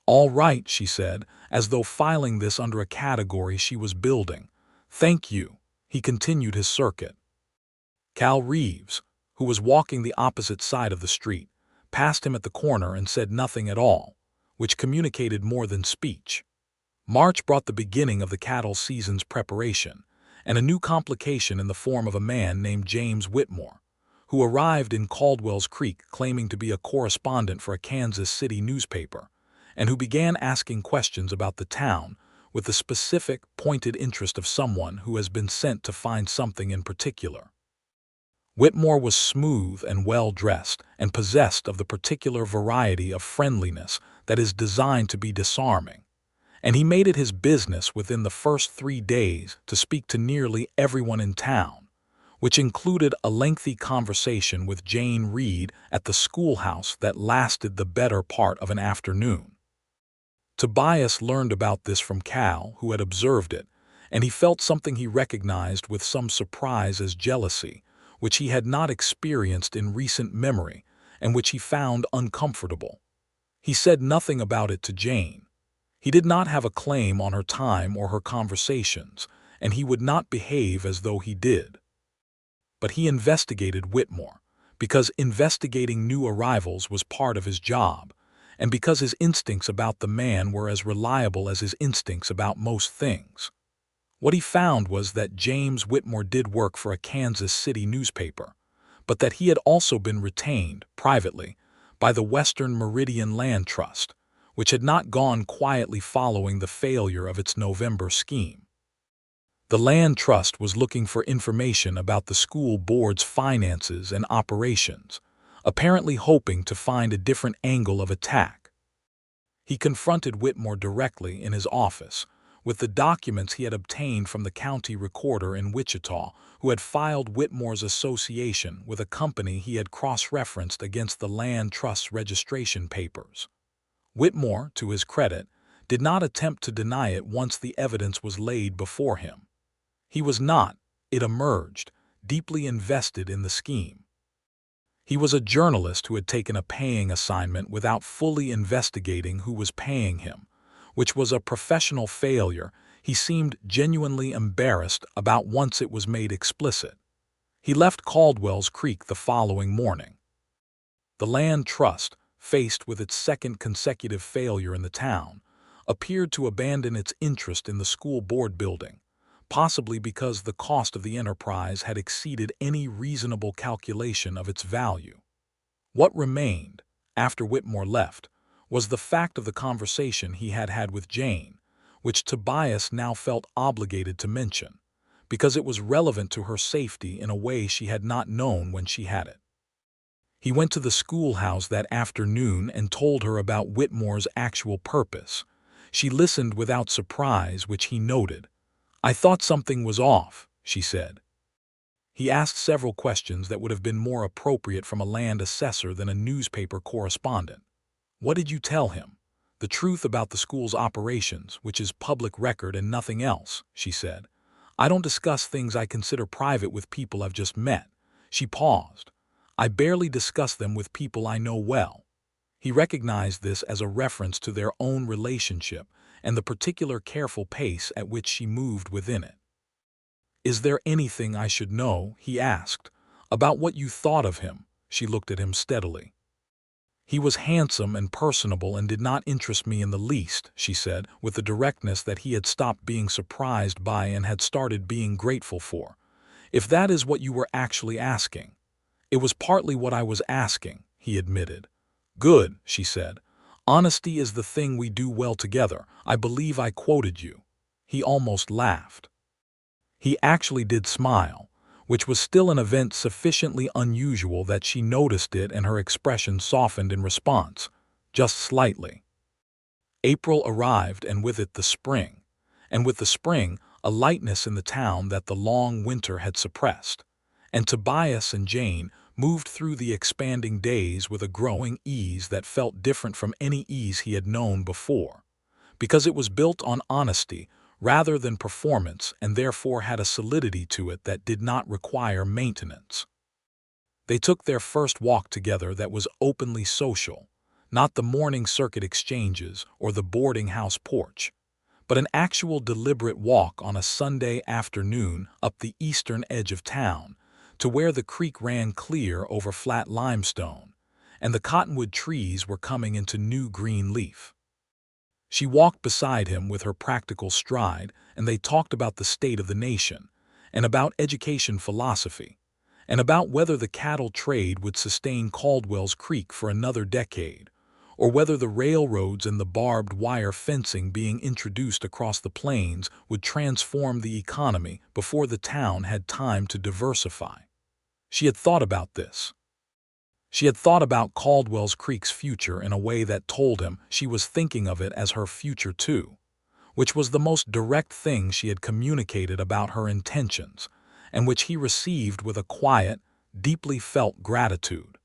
"All right," she said, as though filing this under a category she was building. "Thank you." He continued his circuit. Cal Reeves, who was walking the opposite side of the street, passed him at the corner and said nothing at all, which communicated more than speech. March brought the beginning of the cattle season's preparation, and a new complication in the form of a man named James Whitmore, who arrived in Caldwell's Creek claiming to be a correspondent for a Kansas City newspaper, and who began asking questions about the town with the specific, pointed interest of someone who has been sent to find something in particular. Whitmore was smooth and well-dressed and possessed of the particular variety of friendliness that is designed to be disarming, and he made it his business within the first 3 days to speak to nearly everyone in town, which included a lengthy conversation with Jane Reed at the schoolhouse that lasted the better part of an afternoon. Tobias learned about this from Cal, who had observed it, and he felt something he recognized with some surprise as jealousy, which he had not experienced in recent memory and which he found uncomfortable. He said nothing about it to Jane. He did not have a claim on her time or her conversations, and he would not behave as though he did. But he investigated Whitmore, because investigating new arrivals was part of his job, and because his instincts about the man were as reliable as his instincts about most things. What he found was that James Whitmore did work for a Kansas City newspaper, but that he had also been retained, privately, by the Western Meridian Land Trust, which had not gone quietly following the failure of its November scheme. The Land Trust was looking for information about the school board's finances and operations, apparently hoping to find a different angle of attack. He confronted Whitmore directly in his office, with the documents he had obtained from the county recorder in Wichita, who had filed Whitmore's association with a company he had cross-referenced against the Land Trust's registration papers. Whitmore, to his credit, did not attempt to deny it once the evidence was laid before him. He was not, it emerged, deeply invested in the scheme. He was a journalist who had taken a paying assignment without fully investigating who was paying him, which was a professional failure he seemed genuinely embarrassed about once it was made explicit. He left Caldwell's Creek the following morning. The Land Trust, faced with its second consecutive failure in the town, appeared to abandon its interest in the school board building, possibly because the cost of the enterprise had exceeded any reasonable calculation of its value. What remained, after Whitmore left, was the fact of the conversation he had had with Jane, which Tobias now felt obligated to mention, because it was relevant to her safety in a way she had not known when she had it. He went to the schoolhouse that afternoon and told her about Whitmore's actual purpose. She listened without surprise, which he noted. "I thought something was off," she said. He asked several questions that would have been more appropriate from a land assessor than a newspaper correspondent. "What did you tell him?" "The truth about the school's operations, which is public record and nothing else," she said. "I don't discuss things I consider private with people I've just met." She paused. I barely discuss them with people I know well." He recognized this as a reference to their own relationship and the particular careful pace at which she moved within it. "Is there anything I should know," he asked, "about what you thought of him?" She looked at him steadily. "He was handsome and personable and did not interest me in the least," she said, with the directness that he had stopped being surprised by and had started being grateful for. "If that is what you were actually asking." "It was partly what I was asking," he admitted. "Good," she said. "Honesty is the thing we do well together. I believe I quoted you." He almost laughed. He actually did smile, which was still an event sufficiently unusual that she noticed it and her expression softened in response, just slightly. April arrived, and with it the spring, and with the spring a lightness in the town that the long winter had suppressed, and Tobias and Jane moved through the expanding days with a growing ease that felt different from any ease he had known before, because it was built on honesty rather than performance and therefore had a solidity to it that did not require maintenance. They took their first walk together that was openly social, not the morning circuit exchanges or the boarding house porch, but an actual deliberate walk on a Sunday afternoon up the eastern edge of town, to where the creek ran clear over flat limestone, and the cottonwood trees were coming into new green leaf. She walked beside him with her practical stride, and they talked about the state of the nation, and about education philosophy, and about whether the cattle trade would sustain Caldwell's Creek for another decade, or whether the railroads and the barbed wire fencing being introduced across the plains would transform the economy before the town had time to diversify. She had thought about this. She had thought about Caldwell's Creek's future in a way that told him she was thinking of it as her future too, which was the most direct thing she had communicated about her intentions, and which he received with a quiet, deeply felt gratitude.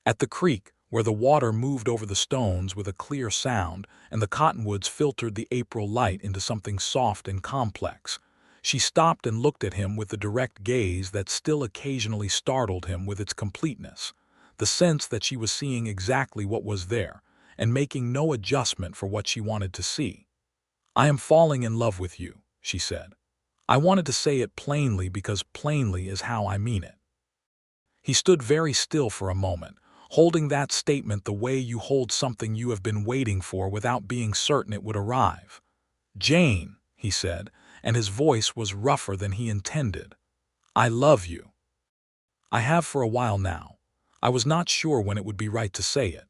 At the creek, where the water moved over the stones with a clear sound and the cottonwoods filtered the April light into something soft and complex, she stopped and looked at him with the direct gaze that still occasionally startled him with its completeness, the sense that she was seeing exactly what was there and making no adjustment for what she wanted to see. "I am falling in love with you," she said. "I wanted to say it plainly because plainly is how I mean it." He stood very still for a moment, holding that statement the way you hold something you have been waiting for without being certain it would arrive. "Jane," he said, and his voice was rougher than he intended. "I love you. I have for a while now. I was not sure when it would be right to say it."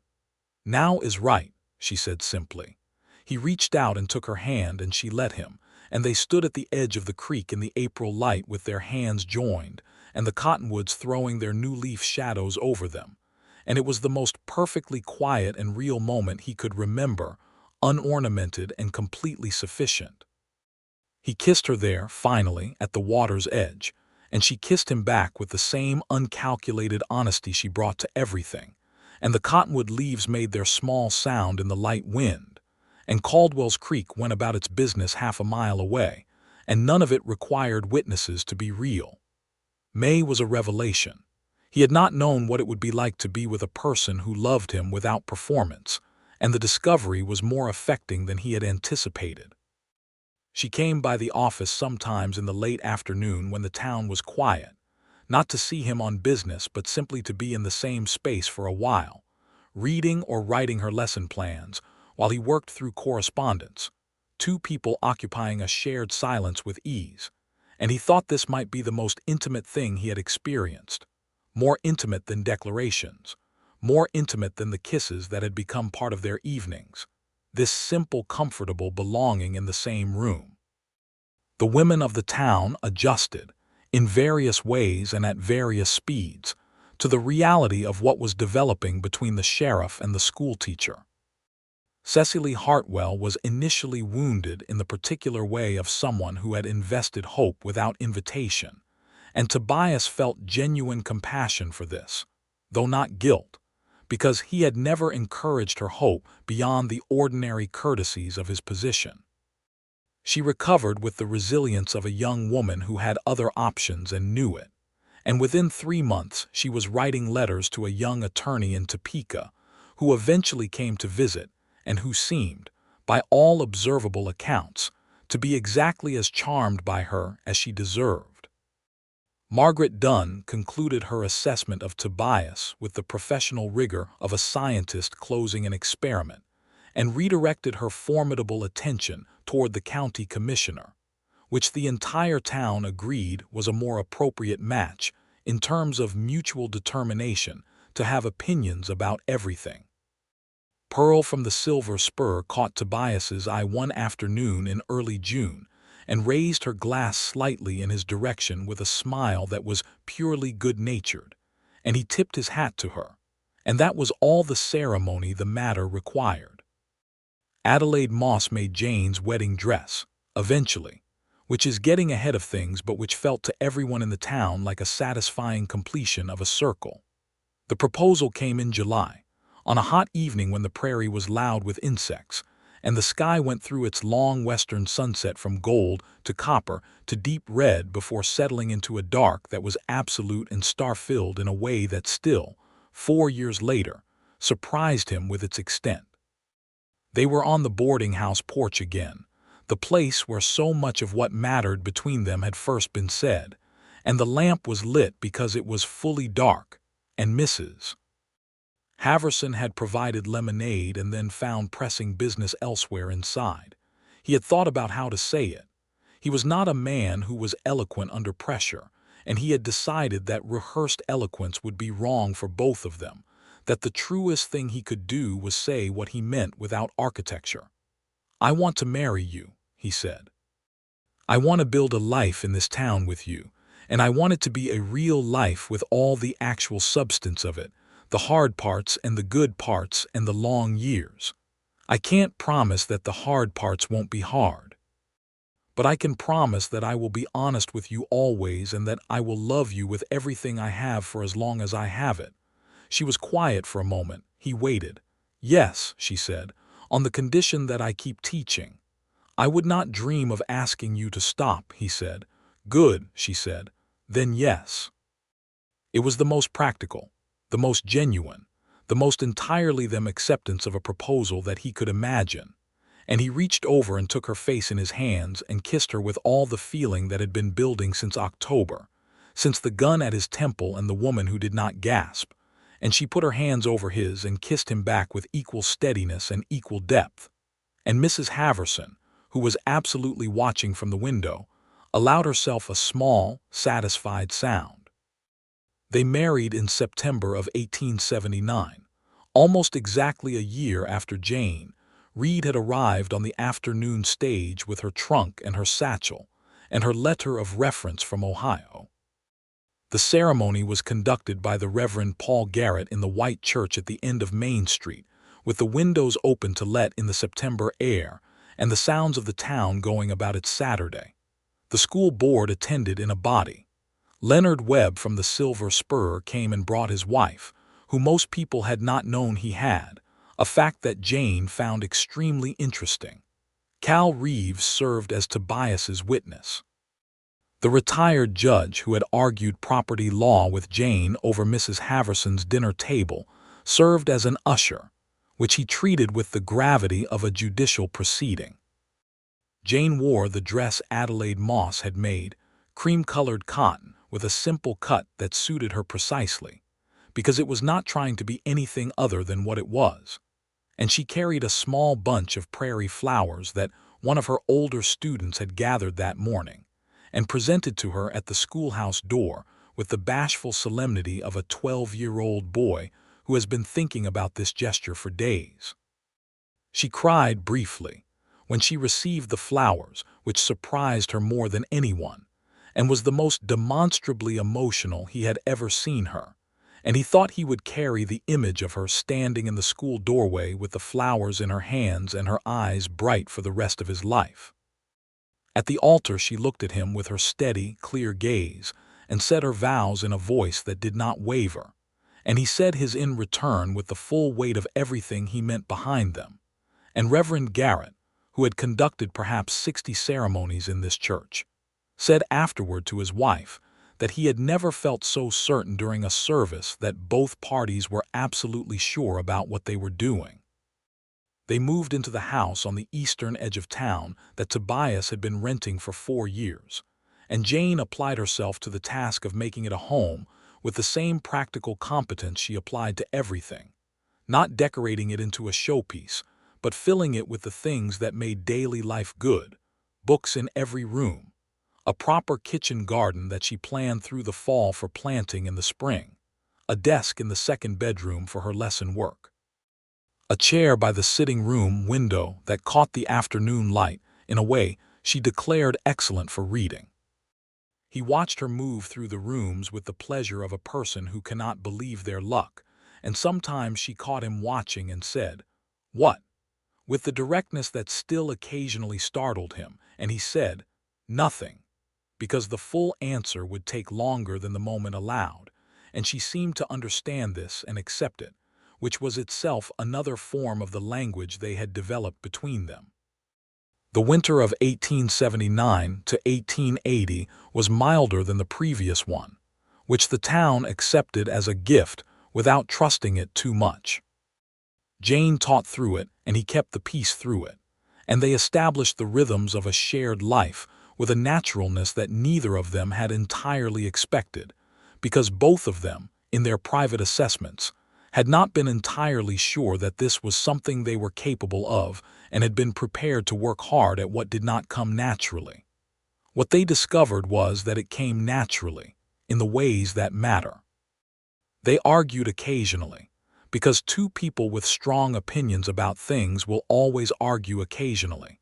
"Now is right," she said simply. He reached out and took her hand, and she let him, and they stood at the edge of the creek in the April light with their hands joined, and the cottonwoods throwing their new leaf shadows over them, and it was the most perfectly quiet and real moment he could remember, unornamented and completely sufficient. He kissed her there, finally, at the water's edge, and she kissed him back with the same uncalculated honesty she brought to everything, and the cottonwood leaves made their small sound in the light wind, and Caldwell's Creek went about its business half a mile away, and none of it required witnesses to be real. May was a revelation. He had not known what it would be like to be with a person who loved him without performance, and the discovery was more affecting than he had anticipated. She came by the office sometimes in the late afternoon when the town was quiet, not to see him on business but simply to be in the same space for a while, reading or writing her lesson plans while he worked through correspondence, two people occupying a shared silence with ease, and he thought this might be the most intimate thing he had experienced, more intimate than declarations, more intimate than the kisses that had become part of their evenings, this simple, comfortable belonging in the same room. The women of the town adjusted, in various ways and at various speeds, to the reality of what was developing between the sheriff and the schoolteacher. Cecily Hartwell was initially wounded in the particular way of someone who had invested hope without invitation, and Tobias felt genuine compassion for this, though not guilt, because he had never encouraged her hope beyond the ordinary courtesies of his position. She recovered with the resilience of a young woman who had other options and knew it, and within 3 months she was writing letters to a young attorney in Topeka, who eventually came to visit and who seemed, by all observable accounts, to be exactly as charmed by her as she deserved. Margaret Dunn concluded her assessment of Tobias with the professional rigor of a scientist closing an experiment, and redirected her formidable attention toward the county commissioner, which the entire town agreed was a more appropriate match in terms of mutual determination to have opinions about everything. Pearl from the Silver Spur caught Tobias's eye one afternoon in early June and raised her glass slightly in his direction with a smile that was purely good-natured, and he tipped his hat to her, and that was all the ceremony the matter required. Adelaide Moss made Jane's wedding dress, eventually, which is getting ahead of things but which felt to everyone in the town like a satisfying completion of a circle. The proposal came in July, on a hot evening when the prairie was loud with insects, and the sky went through its long western sunset from gold to copper to deep red before settling into a dark that was absolute and star-filled in a way that still, 4 years later, surprised him with its extent. They were on the boarding house porch again, the place where so much of what mattered between them had first been said, and the lamp was lit because it was fully dark, and Mrs. Haverson had provided lemonade and then found pressing business elsewhere inside. He had thought about how to say it. He was not a man who was eloquent under pressure, and he had decided that rehearsed eloquence would be wrong for both of them, that the truest thing he could do was say what he meant without architecture. "I want to marry you," he said. "I want to build a life in this town with you, and I want it to be a real life with all the actual substance of it, the hard parts and the good parts and the long years. I can't promise that the hard parts won't be hard. But I can promise that I will be honest with you always and that I will love you with everything I have for as long as I have it." She was quiet for a moment. He waited. "Yes," she said, "on the condition that I keep teaching." "I would not dream of asking you to stop," he said. "Good," she said. "Then yes." It was the most practical, the most genuine, the most entirely them acceptance of a proposal that he could imagine, and he reached over and took her face in his hands and kissed her with all the feeling that had been building since October, since the gun at his temple and the woman who did not gasp, and she put her hands over his and kissed him back with equal steadiness and equal depth, and Mrs. Haverson, who was absolutely watching from the window, allowed herself a small, satisfied sound. They married in September of 1879, almost exactly a year after Jane Reed had arrived on the afternoon stage with her trunk and her satchel, and her letter of reference from Ohio. The ceremony was conducted by the Reverend Paul Garrett in the white church at the end of Main Street, with the windows open to let in the September air and the sounds of the town going about its Saturday. The school board attended in a body. Leonard Webb from the Silver Spur came and brought his wife, who most people had not known he had, a fact that Jane found extremely interesting. Cal Reeves served as Tobias's witness. The retired judge who had argued property law with Jane over Mrs. Haverson's dinner table served as an usher, which he treated with the gravity of a judicial proceeding. Jane wore the dress Adelaide Moss had made, cream-colored cotton, with a simple cut that suited her precisely, because it was not trying to be anything other than what it was, and she carried a small bunch of prairie flowers that one of her older students had gathered that morning, and presented to her at the schoolhouse door with the bashful solemnity of a 12-year-old boy who has been thinking about this gesture for days. She cried briefly when she received the flowers, which surprised her more than anyone, and was the most demonstrably emotional he had ever seen her, and he thought he would carry the image of her standing in the school doorway with the flowers in her hands and her eyes bright for the rest of his life. At the altar she looked at him with her steady, clear gaze and said her vows in a voice that did not waver, and he said his in return with the full weight of everything he meant behind them, and Reverend Garrett, who had conducted perhaps 60 ceremonies in this church, said afterward to his wife that he had never felt so certain during a service that both parties were absolutely sure about what they were doing. They moved into the house on the eastern edge of town that Tobias had been renting for 4 years, and Jane applied herself to the task of making it a home with the same practical competence she applied to everything, not decorating it into a showpiece, but filling it with the things that made daily life good: books in every room, a proper kitchen garden that she planned through the fall for planting in the spring, a desk in the second bedroom for her lesson work, a chair by the sitting room window that caught the afternoon light in a way she declared excellent for reading. He watched her move through the rooms with the pleasure of a person who cannot believe their luck, and sometimes she caught him watching and said, "What?" with the directness that still occasionally startled him, and he said, "Nothing," because the full answer would take longer than the moment allowed, and she seemed to understand this and accept it, which was itself another form of the language they had developed between them. The winter of 1879 to 1880 was milder than the previous one, which the town accepted as a gift without trusting it too much. Jane taught through it, and he kept the peace through it, and they established the rhythms of a shared life with a naturalness that neither of them had entirely expected, because both of them, in their private assessments, had not been entirely sure that this was something they were capable of and had been prepared to work hard at what did not come naturally. What they discovered was that it came naturally, in the ways that matter. They argued occasionally, because two people with strong opinions about things will always argue occasionally,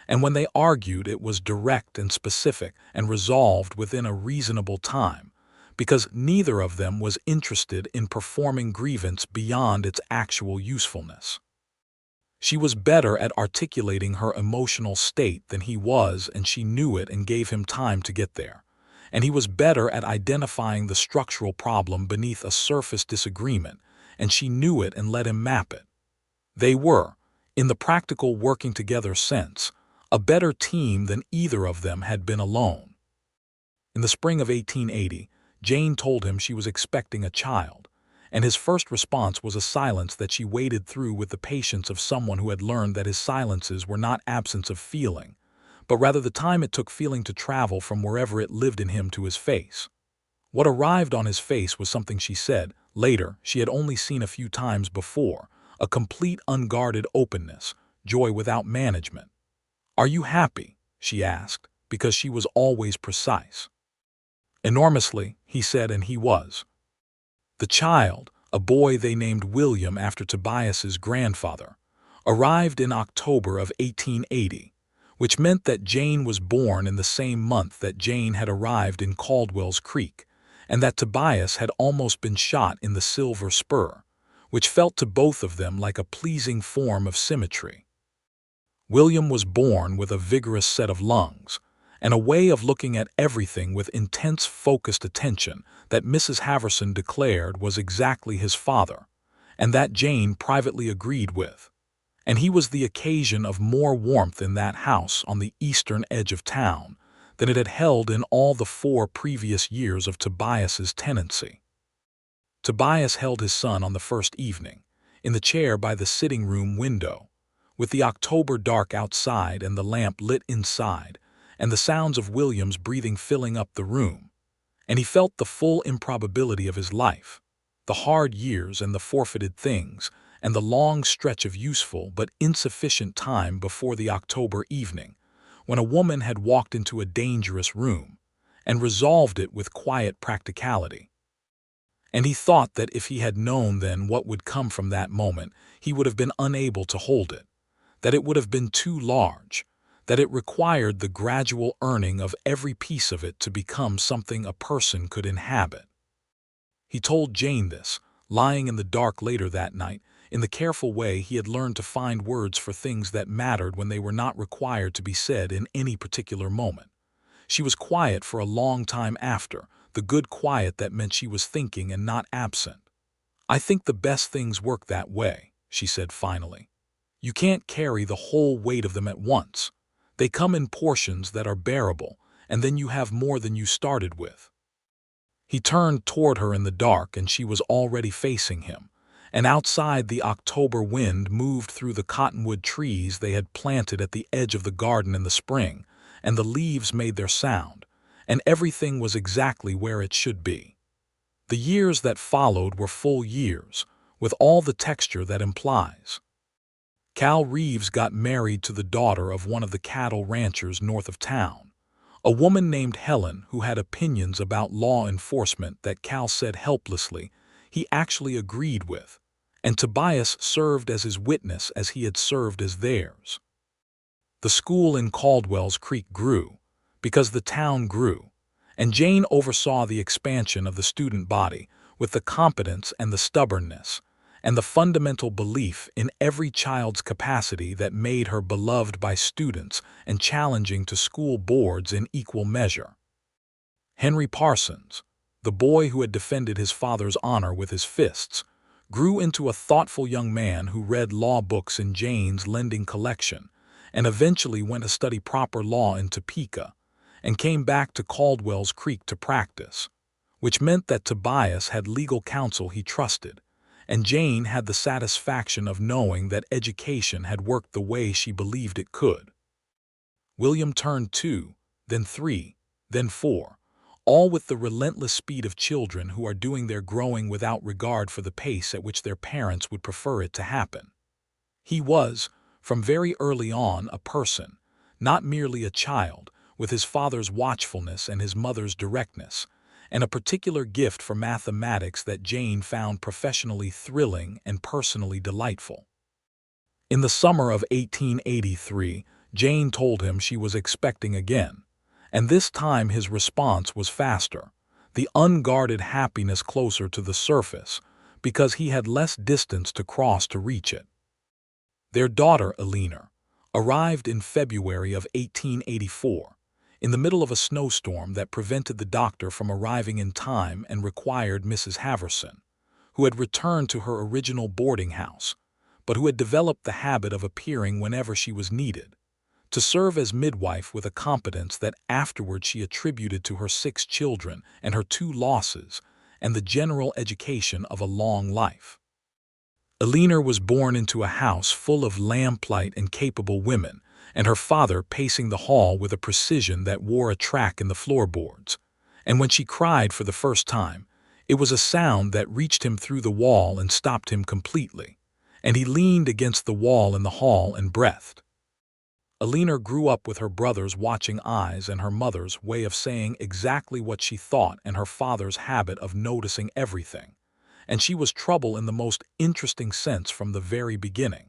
and when they argued it was direct and specific and resolved within a reasonable time, because neither of them was interested in performing grievance beyond its actual usefulness. She was better at articulating her emotional state than he was, and she knew it and gave him time to get there. And he was better at identifying the structural problem beneath a surface disagreement, and she knew it and let him map it. They were, in the practical working together sense, a better team than either of them had been alone. In the spring of 1880, Jane told him she was expecting a child, and his first response was a silence that she waded through with the patience of someone who had learned that his silences were not absence of feeling, but rather the time it took feeling to travel from wherever it lived in him to his face. What arrived on his face was something she said, later, she had only seen a few times before, a complete unguarded openness, joy without management. "Are you happy?" she asked, because she was always precise. "Enormously," he said, and he was. The child, a boy they named William after Tobias's grandfather, arrived in October of 1880, which meant that Jane was born in the same month that Jane had arrived in Caldwell's Creek, and that Tobias had almost been shot in the Silver Spur, which felt to both of them like a pleasing form of symmetry. William was born with a vigorous set of lungs, and a way of looking at everything with intense focused attention that Mrs. Haverson declared was exactly his father, and that Jane privately agreed with. And he was the occasion of more warmth in that house on the eastern edge of town than it had held in all the 4 previous years of Tobias's tenancy. Tobias held his son on the first evening, in the chair by the sitting room window, with the October dark outside and the lamp lit inside, and the sounds of William's breathing filling up the room, and he felt the full improbability of his life, the hard years and the forfeited things, and the long stretch of useful but insufficient time before the October evening, when a woman had walked into a dangerous room, and resolved it with quiet practicality. And he thought that if he had known then what would come from that moment, he would have been unable to hold it, that it would have been too large, that it required the gradual earning of every piece of it to become something a person could inhabit. He told Jane this, lying in the dark later that night, in the careful way he had learned to find words for things that mattered when they were not required to be said in any particular moment. She was quiet for a long time after, the good quiet that meant she was thinking and not absent. "I think the best things work that way," she said finally. "You can't carry the whole weight of them at once. They come in portions that are bearable, and then you have more than you started with." He turned toward her in the dark, and she was already facing him. And outside, the October wind moved through the cottonwood trees they had planted at the edge of the garden in the spring, and the leaves made their sound, and everything was exactly where it should be. The years that followed were full years, with all the texture that implies. Cal Reeves got married to the daughter of one of the cattle ranchers north of town, a woman named Helen who had opinions about law enforcement that Cal said helplessly he actually agreed with, and Tobias served as his witness as he had served as theirs. The school in Caldwell's Creek grew, because the town grew, and Jane oversaw the expansion of the student body with the competence and the stubbornness, and the fundamental belief in every child's capacity that made her beloved by students and challenging to school boards in equal measure. Henry Parsons, the boy who had defended his father's honor with his fists, grew into a thoughtful young man who read law books in Jane's lending collection and eventually went to study proper law in Topeka and came back to Caldwell's Creek to practice, which meant that Tobias had legal counsel he trusted, and Jane had the satisfaction of knowing that education had worked the way she believed it could. William turned 2, then 3, then 4, all with the relentless speed of children who are doing their growing without regard for the pace at which their parents would prefer it to happen. He was, from very early on, a person, not merely a child, with his father's watchfulness and his mother's directness, and a particular gift for mathematics that Jane found professionally thrilling and personally delightful. In the summer of 1883, Jane told him she was expecting again, and this time his response was faster, the unguarded happiness closer to the surface, because he had less distance to cross to reach it. Their daughter, Eleanor, arrived in February of 1884, in the middle of a snowstorm that prevented the doctor from arriving in time and required Mrs. Haverson, who had returned to her original boarding house, but who had developed the habit of appearing whenever she was needed, to serve as midwife with a competence that afterward she attributed to her 6 children and her 2 losses and the general education of a long life. Eleanor was born into a house full of lamplight and capable women, and her father pacing the hall with a precision that wore a track in the floorboards. And when she cried for the first time, it was a sound that reached him through the wall and stopped him completely, and he leaned against the wall in the hall and breathed. Eleanor grew up with her brother's watching eyes and her mother's way of saying exactly what she thought and her father's habit of noticing everything, and she was trouble in the most interesting sense from the very beginning.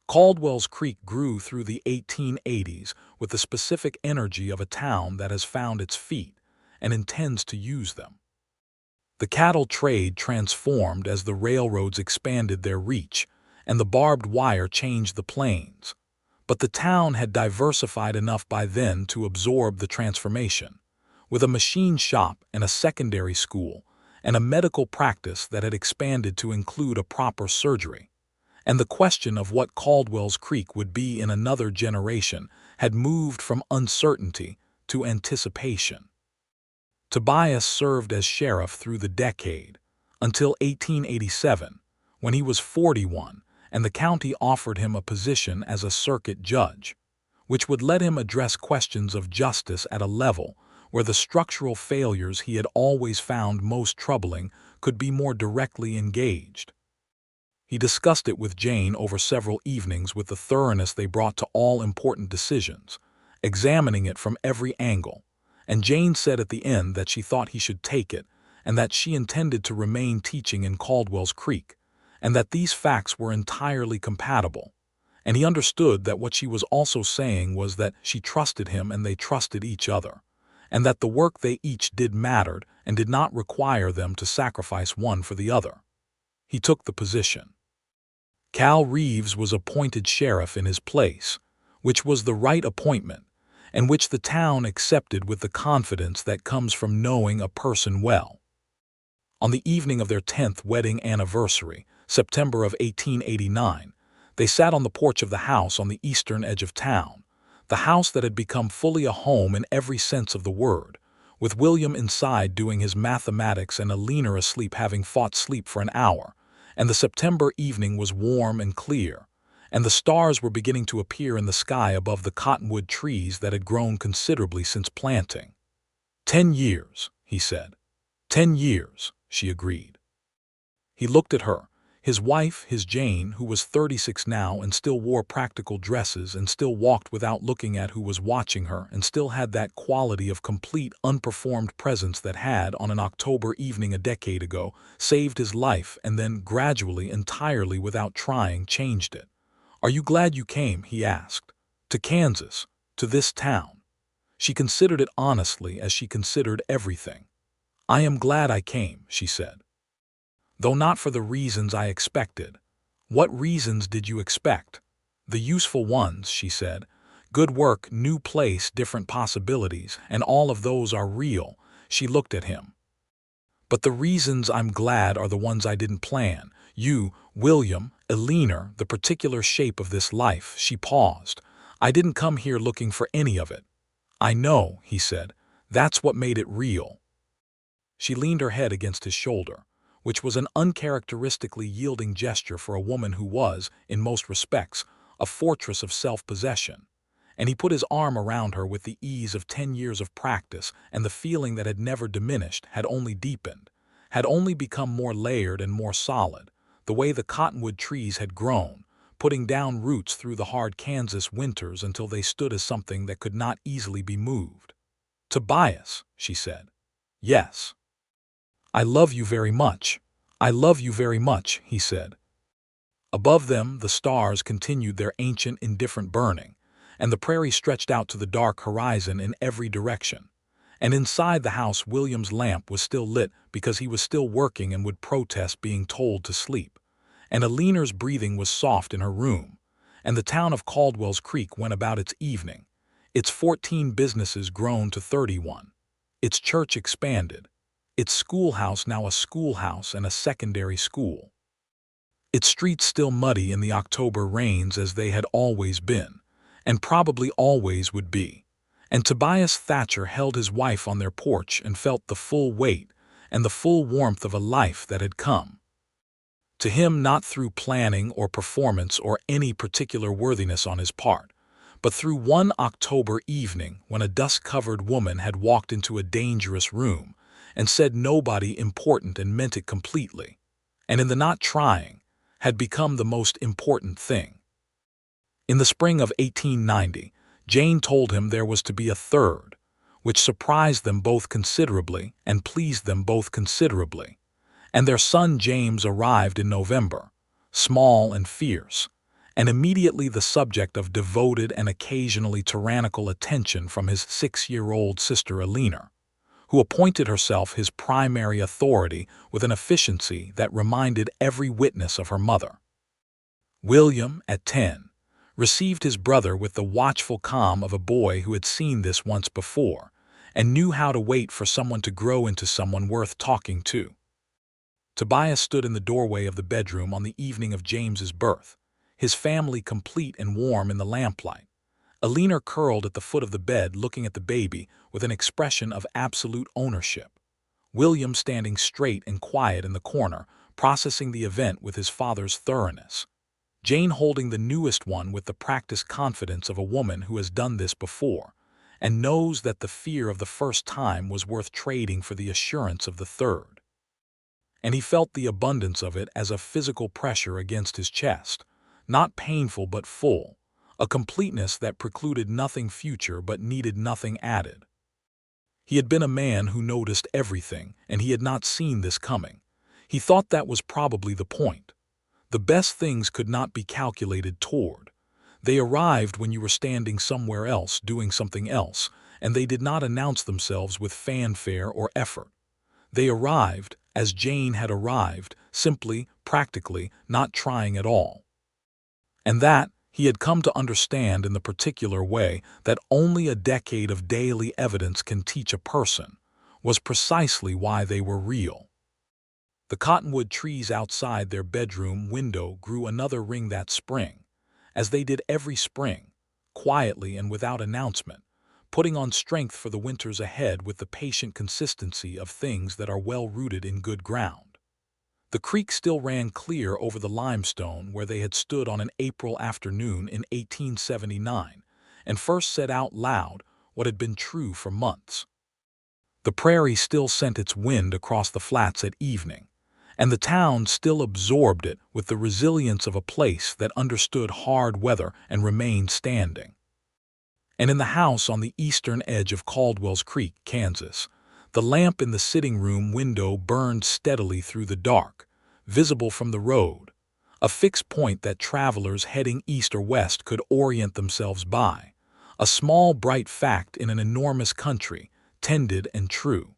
Caldwell's Creek grew through the 1880s with the specific energy of a town that has found its feet and intends to use them. The cattle trade transformed as the railroads expanded their reach and the barbed wire changed the plains, but the town had diversified enough by then to absorb the transformation, with a machine shop and a secondary school and a medical practice that had expanded to include a proper surgery. And the question of what Caldwell's Creek would be in another generation had moved from uncertainty to anticipation. Tobias served as sheriff through the decade, until 1887, when he was 41, and the county offered him a position as a circuit judge, which would let him address questions of justice at a level where the structural failures he had always found most troubling could be more directly engaged. He discussed it with Jane over several evenings with the thoroughness they brought to all important decisions, examining it from every angle, and Jane said at the end that she thought he should take it and that she intended to remain teaching in Caldwell's Creek, and that these facts were entirely compatible, and he understood that what she was also saying was that she trusted him and they trusted each other, and that the work they each did mattered and did not require them to sacrifice one for the other. He took the position. Cal Reeves was appointed sheriff in his place, which was the right appointment, and which the town accepted with the confidence that comes from knowing a person well. On the evening of their 10th wedding anniversary, September of 1889, they sat on the porch of the house on the eastern edge of town, the house that had become fully a home in every sense of the word, with William inside doing his mathematics and Alina asleep having fought sleep for an hour, and the September evening was warm and clear, and the stars were beginning to appear in the sky above the cottonwood trees that had grown considerably since planting. 10 years, he said. 10 years, she agreed. He looked at her, his wife, his Jane, who was 36 now and still wore practical dresses and still walked without looking at who was watching her and still had that quality of complete unperformed presence that had, on an October evening a decade ago, saved his life and then gradually, entirely without trying, changed it. "Are you glad you came?" he asked. "To Kansas, to this town?" She considered it honestly as she considered everything. "I am glad I came," she said. "Though not for the reasons I expected." "What reasons did you expect?" "The useful ones," she said. "Good work, new place, different possibilities, and all of those are real." She looked at him. "But the reasons I'm glad are the ones I didn't plan. You, William, Alina, the particular shape of this life." She paused. "I didn't come here looking for any of it." "I know," he said. "That's what made it real." She leaned her head against his shoulder, which was an uncharacteristically yielding gesture for a woman who was, in most respects, a fortress of self-possession, and he put his arm around her with the ease of 10 years of practice, and the feeling that had never diminished, had only deepened, had only become more layered and more solid, the way the cottonwood trees had grown, putting down roots through the hard Kansas winters until they stood as something that could not easily be moved. "Tobias," she said. "Yes." "I love you very much. I love you very much," he said. Above them, the stars continued their ancient, indifferent burning, and the prairie stretched out to the dark horizon in every direction. And inside the house, William's lamp was still lit because he was still working and would protest being told to sleep. And Alina's breathing was soft in her room, and the town of Caldwell's Creek went about its evening, its 14 businesses grown to 31, its church expanded, its schoolhouse now a schoolhouse and a secondary school, its streets still muddy in the October rains as they had always been, and probably always would be. And Tobias Thatcher held his wife on their porch and felt the full weight and the full warmth of a life that had come to him, not through planning or performance or any particular worthiness on his part, but through one October evening when a dust-covered woman had walked into a dangerous room and said nobody important and meant it completely, and in the not trying, had become the most important thing. In the spring of 1890, Jane told him there was to be a third, which surprised them both considerably and pleased them both considerably, and their son James arrived in November, small and fierce, and immediately the subject of devoted and occasionally tyrannical attention from his 6-year-old sister Alina, who appointed herself his primary authority with an efficiency that reminded every witness of her mother. William, at 10, received his brother with the watchful calm of a boy who had seen this once before and knew how to wait for someone to grow into someone worth talking to. Tobias stood in the doorway of the bedroom on the evening of James's birth, his family complete and warm in the lamplight. Alina curled at the foot of the bed looking at the baby with an expression of absolute ownership. William standing straight and quiet in the corner, processing the event with his father's thoroughness. Jane holding the newest one with the practiced confidence of a woman who has done this before and knows that the fear of the first time was worth trading for the assurance of the third. And he felt the abundance of it as a physical pressure against his chest, not painful but full, a completeness that precluded nothing future but needed nothing added. He had been a man who noticed everything, and he had not seen this coming. He thought that was probably the point. The best things could not be calculated toward. They arrived when you were standing somewhere else doing something else, and they did not announce themselves with fanfare or effort. They arrived, as Jane had arrived, simply, practically, not trying at all. And that, he had come to understand in the particular way that only a decade of daily evidence can teach a person, was precisely why they were real. The cottonwood trees outside their bedroom window grew another ring that spring, as they did every spring, quietly and without announcement, putting on strength for the winters ahead with the patient consistency of things that are well rooted in good ground. The creek still ran clear over the limestone where they had stood on an April afternoon in 1879, and first said out loud what had been true for months. The prairie still sent its wind across the flats at evening, and the town still absorbed it with the resilience of a place that understood hard weather and remained standing. And in the house on the eastern edge of Caldwell's Creek, Kansas, the lamp in the sitting room window burned steadily through the dark, visible from the road, a fixed point that travelers heading east or west could orient themselves by, a small bright fact in an enormous country, tended and true.